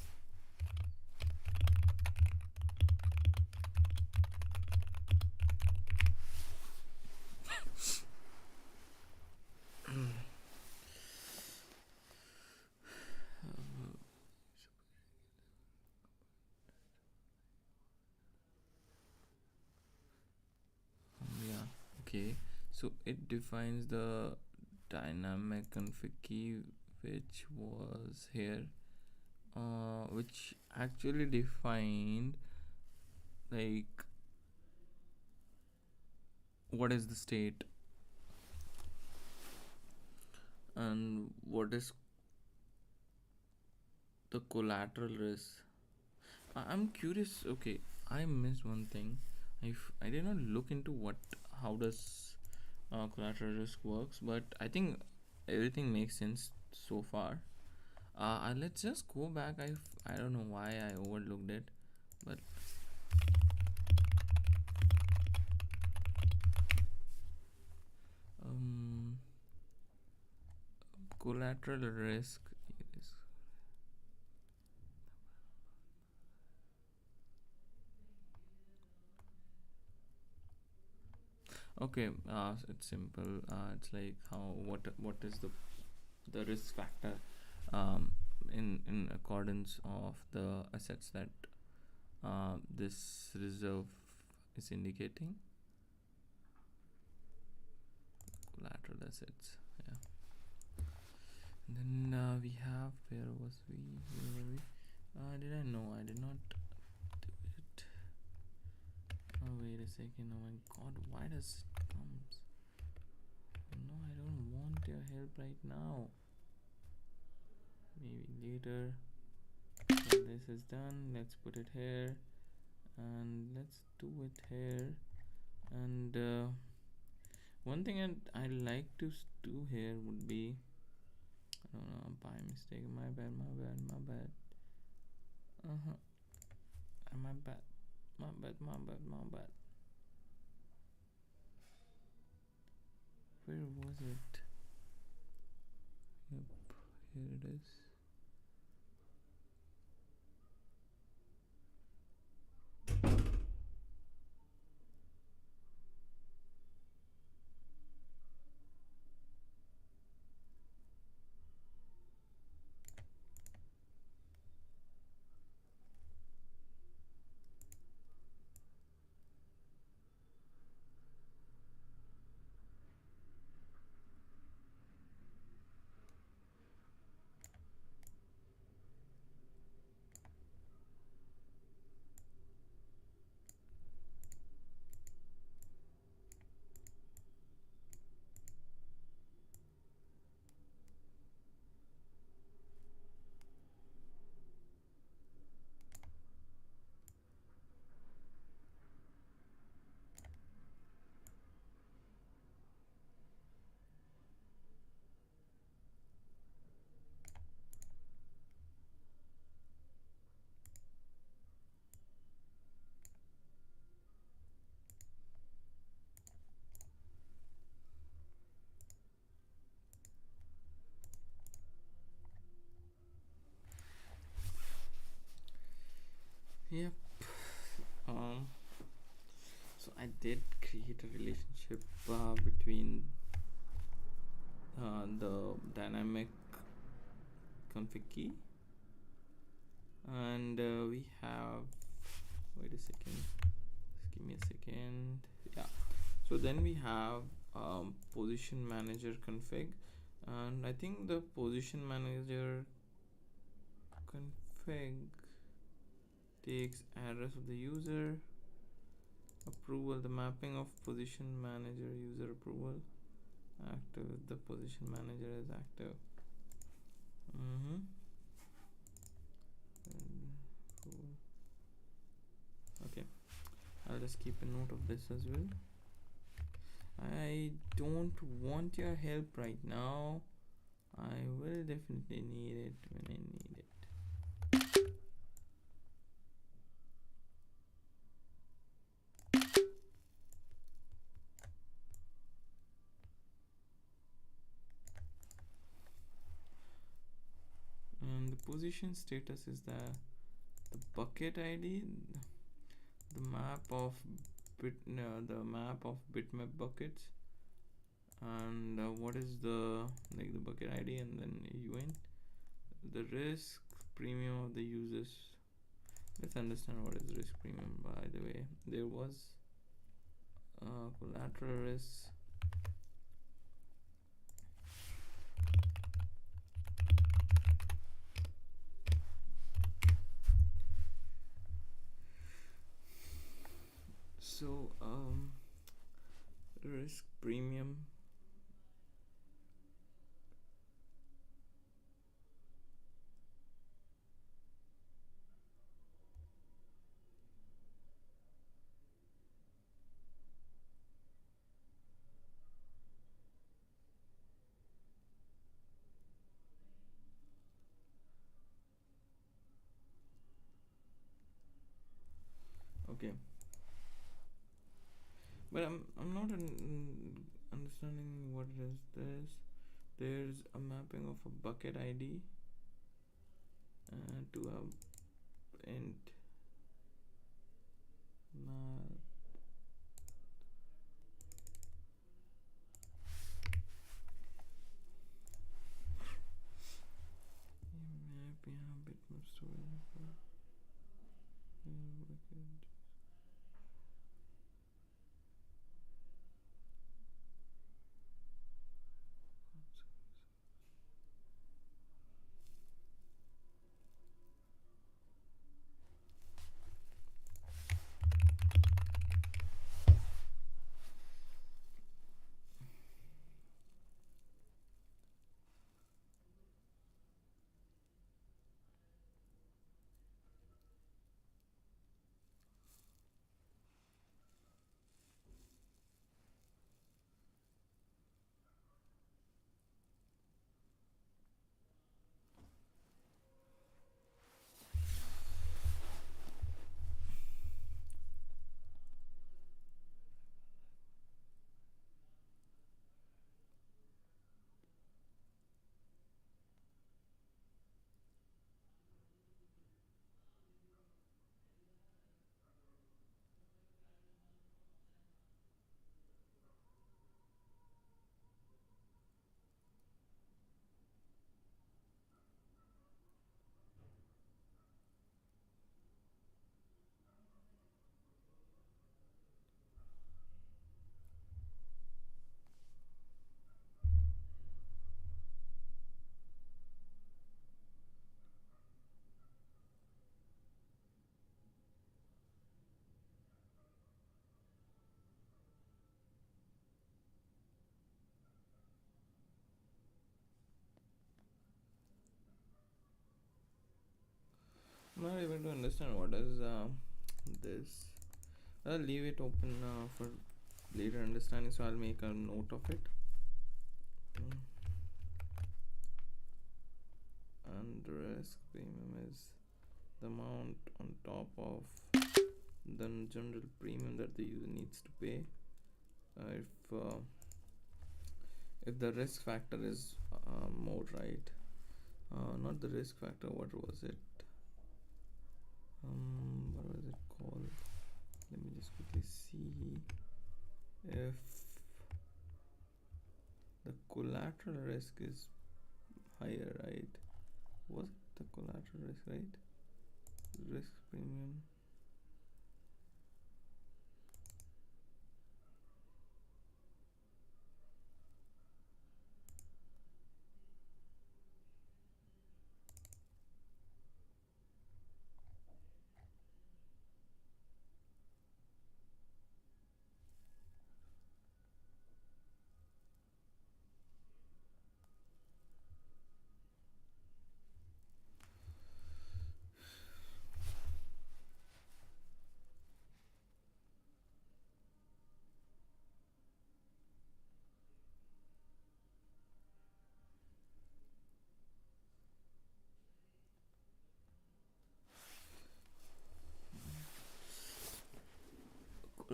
Yeah, okay. So it defines the dynamic config key, which was here, which actually defined like what is the state and what is the collateral risk. I'm curious. Okay, I missed one thing. I did not look into how does collateral risk works, but I think everything makes sense so far. Let's just go back. I don't know why I overlooked it, but collateral risk is okay. It's simple. It's like what is the risk factor in accordance of the assets that this reserve is indicating. Collateral assets. Yeah. And then we have, where was we? Where were we? Did I? No, I did not do it. Oh, wait a second. Oh my god, why does it comes? No, I don't want your help right now. Maybe later. So this is done. Let's put it here. And let's do it here. And one thing I like to do here would be, I don't know, by mistake. My bad. My bad. Where was it? Yep, here it is. Yep. So I did create a relationship between the dynamic config key and we have, wait a second, just give me a second. Yeah, so then we have position manager config, and I think the position manager config takes address of the user, approval, the mapping of position manager user approval active, the position manager is active. Okay, I'll just keep a note of this as well. I don't want your help right now. I will definitely need it when I need it. And the position status is the bucket ID, the map of bitmap buckets, and what is the bucket ID, and then UN, the risk premium of the users. Let's understand what is risk premium. By the way, there was collateral risk. So risk premium, okay, but I'm not understanding what is this. There's a mapping of a bucket ID to a int map. Bitmap storage. I'm not able to understand what is this. I'll leave it open for later understanding, so I'll make a note of it. And risk premium is the amount on top of the general premium that the user needs to pay if the risk factor is more, right? Not the risk factor, what was it? What was it called? Let me just quickly see. If the collateral risk is higher, right? Was it the collateral risk, right? Risk premium.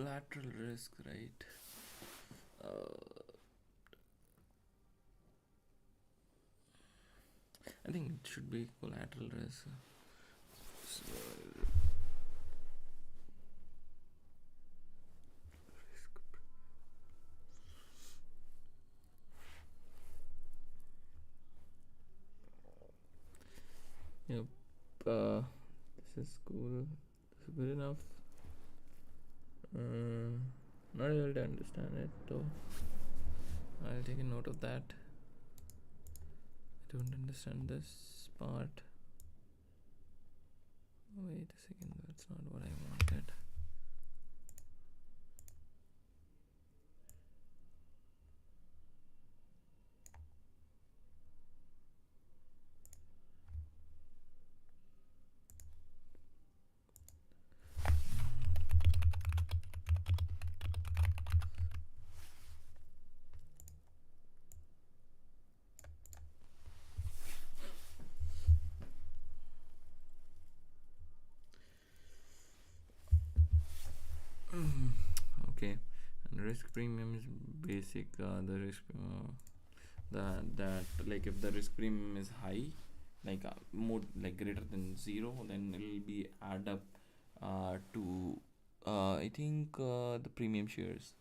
collateral risk, right? I think it should be collateral risk. So, yep. This is cool. This is good enough. Not able to understand it though. I'll take a note of that. I don't understand this part. Wait a second, that's not what I wanted. Okay, and risk premium is basic. The risk that like if the risk premium is high, like more like greater than 0, then it'll be add up to I think the premium shares.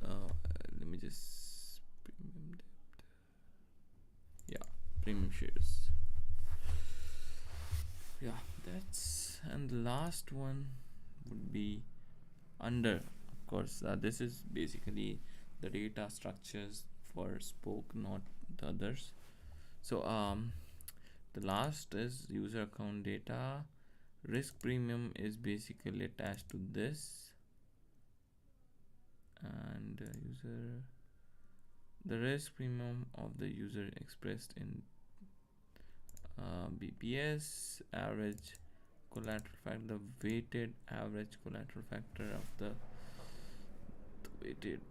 Let me just premium debt. Yeah, premium shares. Yeah, that's, and the last one would be under. Of course, this is basically the data structures for Spoke, not the others. So the last is user account data. Risk premium is basically attached to this, and the risk premium of the user expressed in BPS, average collateral factor, the weighted average collateral factor of the weighted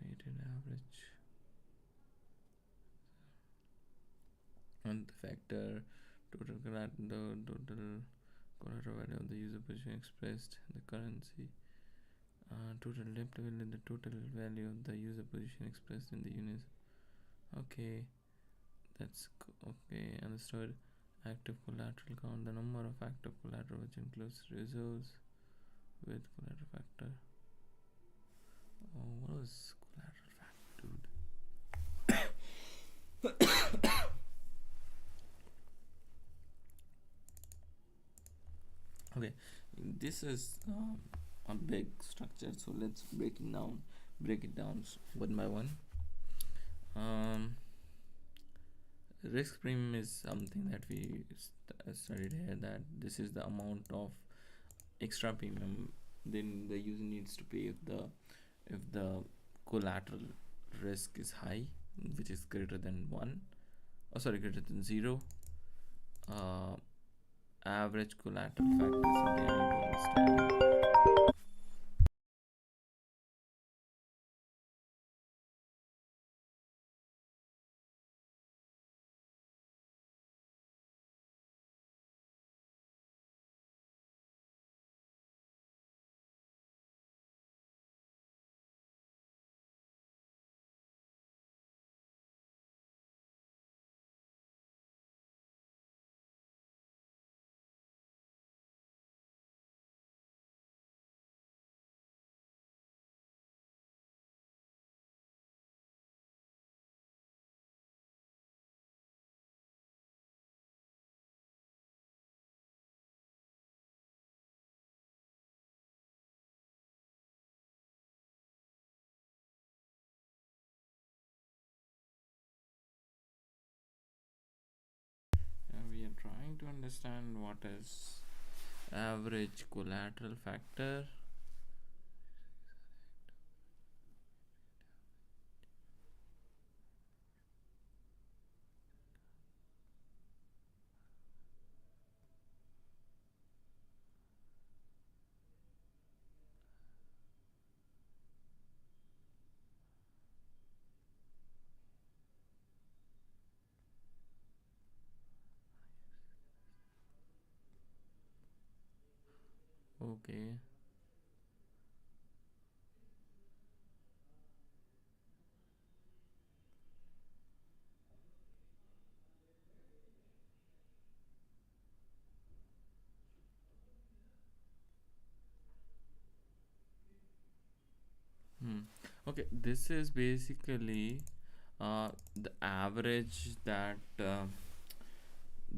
weighted average, and the factor total collateral, the total collateral value of the user position expressed in the currency, total debt value, the total value of the user position expressed in the units. Okay, that's okay, understood. Active collateral count, the number of active collateral, which includes reserves with collateral factor. Oh, what was collateral factor, dude? Okay, this is a big structure, so let's break it down one by one. Risk premium is something that we studied here, that this is the amount of extra premium then the user needs to pay if the collateral risk is high, which is greater than 1, greater than 0. Average collateral factor is something I need to understand. We are trying to understand what is average collateral factor. Okay. Hmm. Okay, this is basically the average that the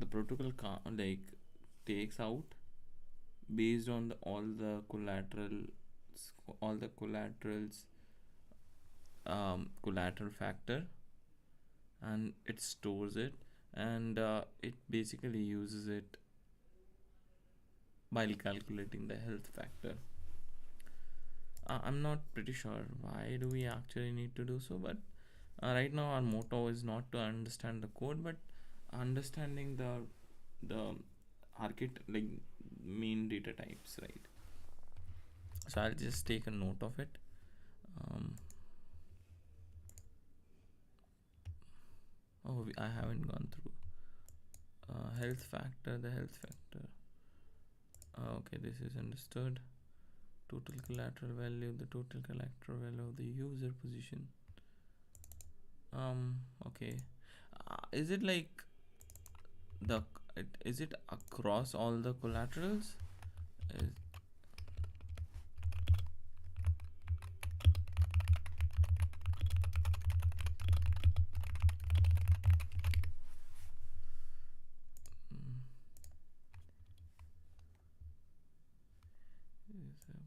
protocol like takes out based on all the collateral factor, and it stores it, and it basically uses it while calculating the health factor. I'm not pretty sure why do we actually need to do so, but right now our motto is not to understand the code, but understanding the like main data types, right? So I'll just take a note of it. Um, I haven't gone through health factor. The health factor. Okay, this is understood. Total collateral value. The total collateral value of the user position. Okay. Is it like the is it across all the collaterals? Is, mm, is that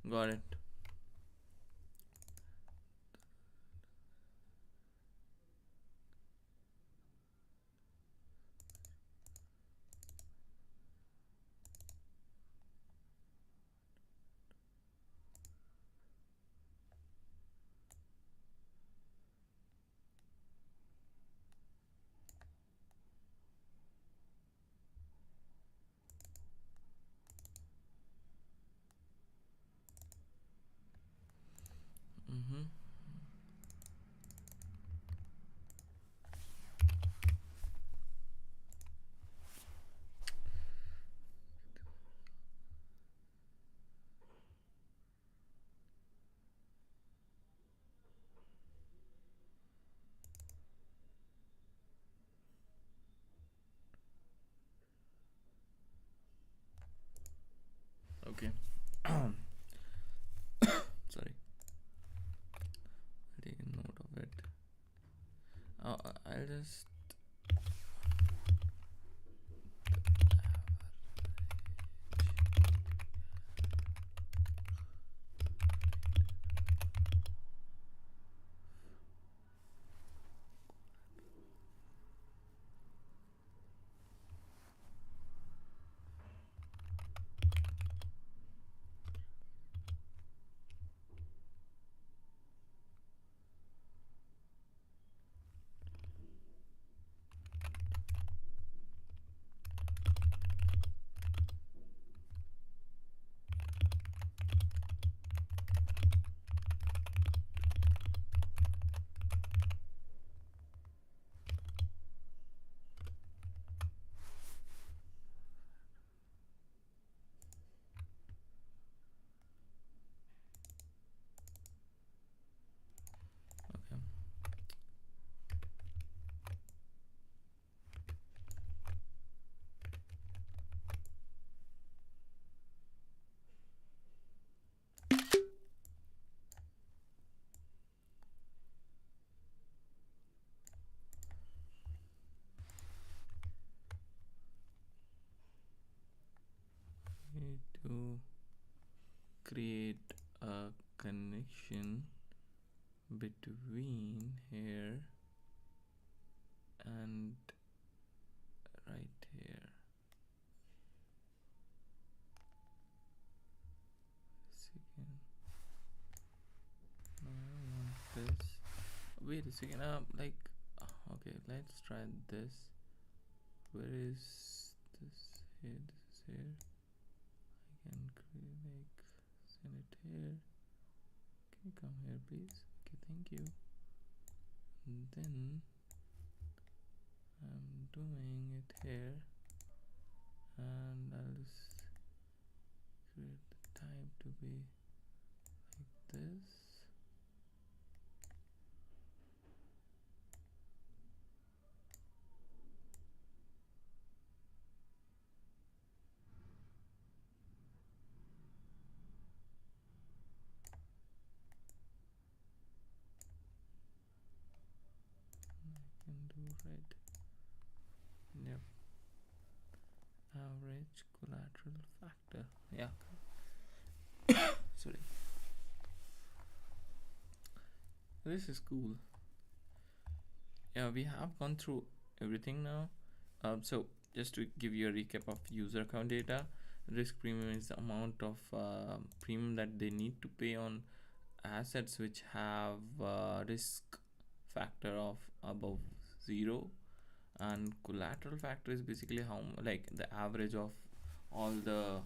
got it. Mm-hmm. Okay. Sorry. I'll take a note of it. I'll just. Okay. Need to create a connection between here and right here. second. Like, okay, let's try this. Where is this? Here, this is here. I can create, like, send it here. Can you come here, please? Okay, thank you. And then I'm doing it here, and I'll just create the type to be like this. Can do red. Yep. Average collateral factor. Yeah. Sorry. This is cool. Yeah, we have gone through everything now. So just to give you a recap of user account data, risk premium is the amount of premium that they need to pay on assets which have risk factor of above 0, and collateral factor is basically how, like, the average of all the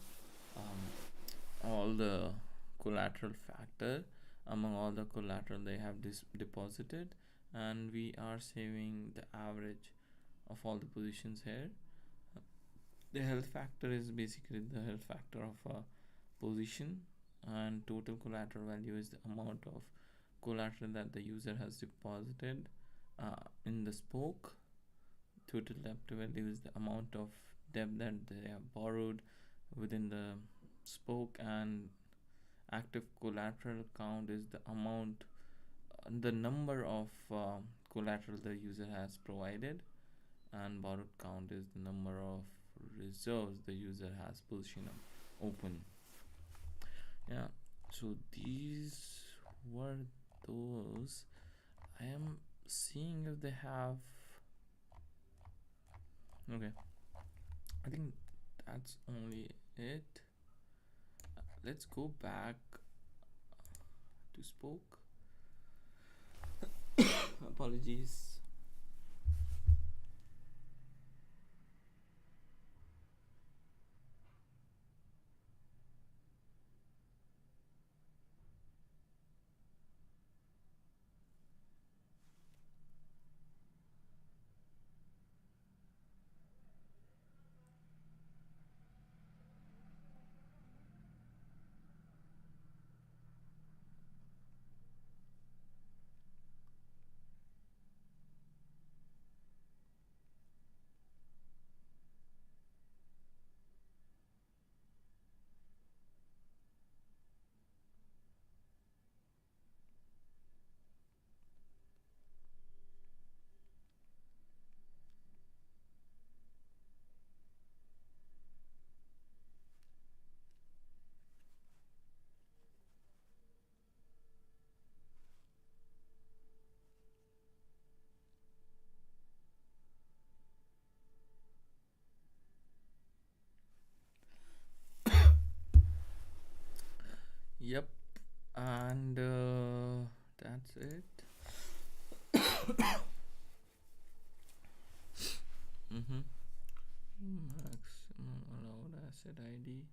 collateral factor among all the collateral they have deposited, and we are saving the average of all the positions here. The health factor is basically the health factor of a position, and total collateral value is the amount of collateral that the user has deposited in the spoke. Total debt value is the amount of debt that they have borrowed within the spoke, and active collateral count is the amount, the number of collateral the user has provided, and borrowed count is the number of reserves the user has position open. Yeah, so these were those. I am seeing if they have. Okay, I think that's only it. Let's go back to spoke. Apologies. Yep, and that's it. Mm-hmm. Maximum allowed asset ID.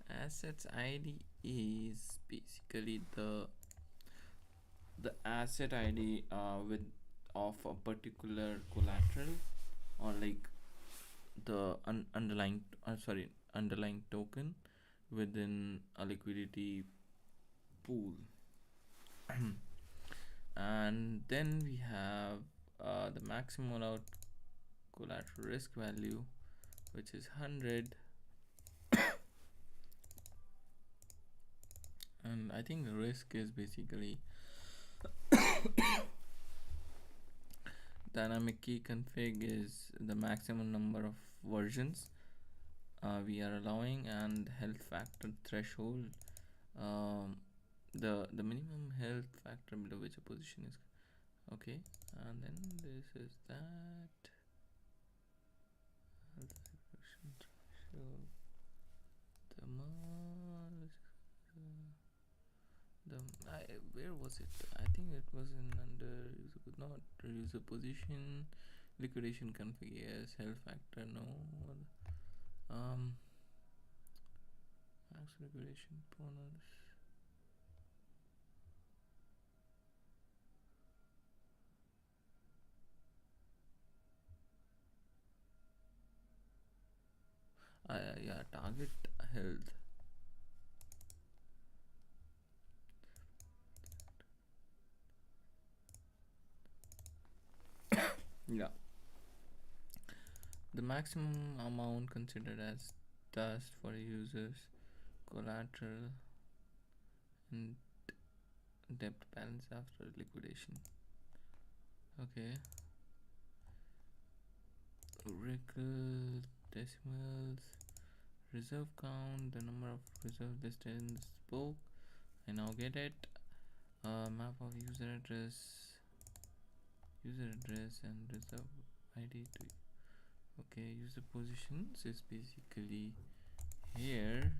Assets ID is basically the asset ID with of a particular collateral, or like the underlying token within a liquidity pool. And then we have the maximum allowed collateral risk value, which is 100, and I think the risk is basically dynamic key config is the maximum number of versions we are allowing, and health factor threshold, the minimum health factor below which a position is okay, and then this is that health threshold, the where was it? I think it was in under user, not user position, liquidation config. Yes, health factor. No. Max liquidation bonus. Yeah, target health. Yeah. The maximum amount considered as dust for users, collateral, and debt balance after liquidation. Okay. Oracle decimals, reserve count, the number of reserve listed in the spoke. I now get it. Map of user address and reserve ID to. Okay, user positions is basically here.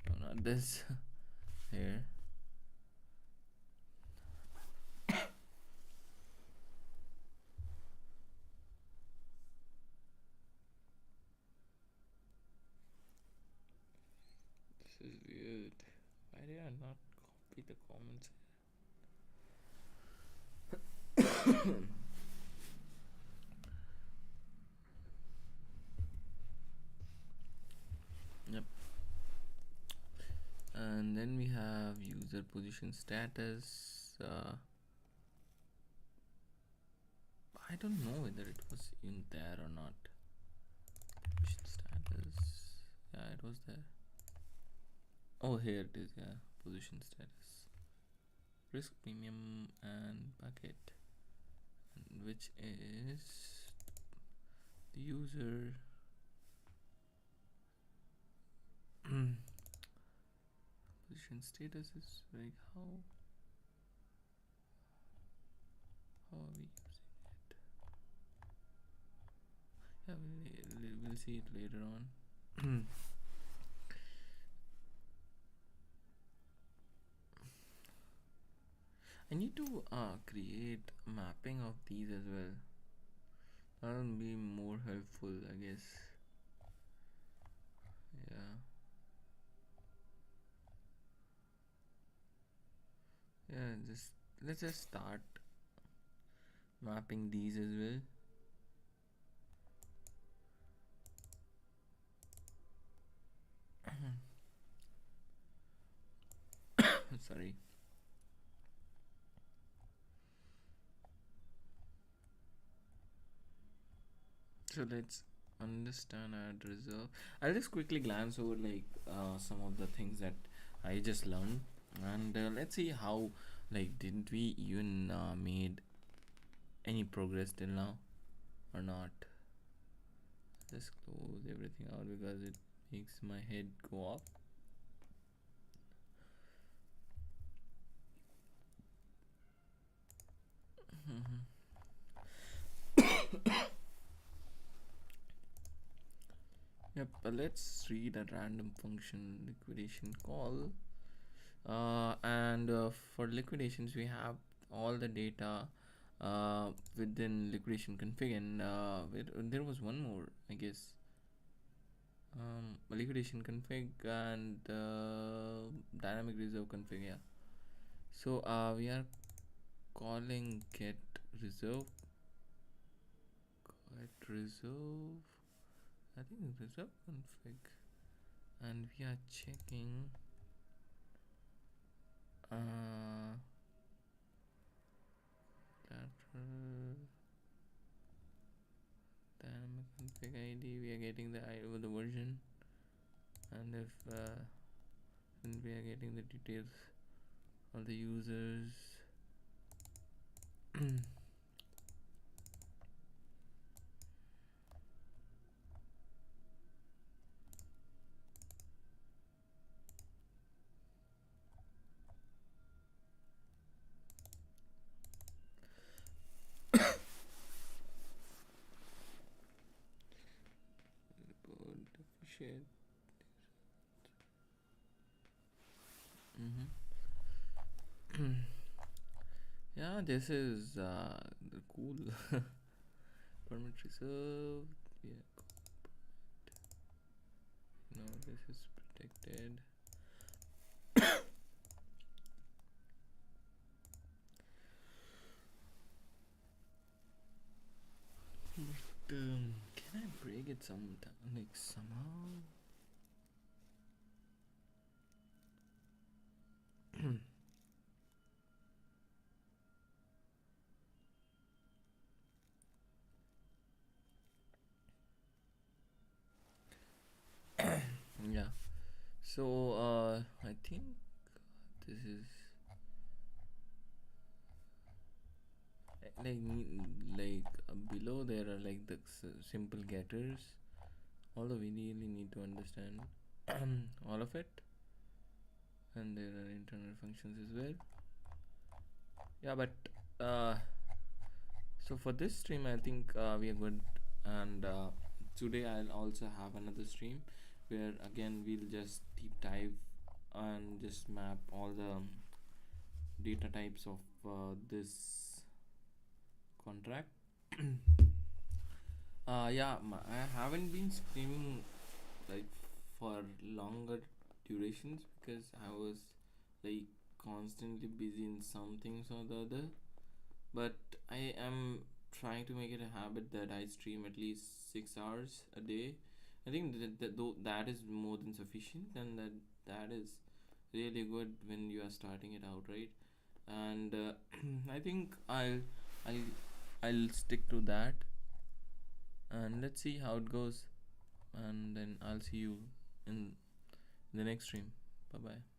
No, not this. Here. This is weird. Why did I not copy the comments? Yep. And then we have user position status. I don't know whether it was in there or not. Position status. Yeah, it was there. Oh, here it is. Yeah, position status, risk premium, and bucket, which is the user. Position status is like how are we using it? Yeah, we'll see it later on. I need to create mapping of these as well. That'll be more helpful, I guess. Yeah. Yeah, let's just start mapping these as well. Sorry. So let's understand add reserve. I'll just quickly glance over like some of the things that I just learned, and let's see how didn't we even made any progress till now or not. Just close everything out because it makes my head go off. Yep, let's read a random function liquidation call. And for liquidations, we have all the data within liquidation config, and there was one more, I guess. Liquidation config and dynamic reserve config. Yeah. So we are calling get reserve. I think reserve config, and we are checking dynamic config ID. We are getting the version, and if and we are getting the details of the users. Yeah, this is the cool. Permit reserved. Yeah, no, this is protected. But can I break it somehow? Yeah. So I think this is below there are like the simple getters. Although we really need to understand all of it, and there are internal functions as well. Yeah, but uh, so for this stream, I think we are good, and today I'll also have another stream where again we'll just deep dive and just map all the data types of this contract. Yeah, I haven't been streaming like for longer durations because I was like constantly busy in some things or the other. But I am trying to make it a habit that I stream at least 6 hours a day. I think that is more than sufficient, and that is really good when you are starting it out, right? And I think I'll I'll stick to that, and let's see how it goes, and then I'll see you in the next stream. Bye bye.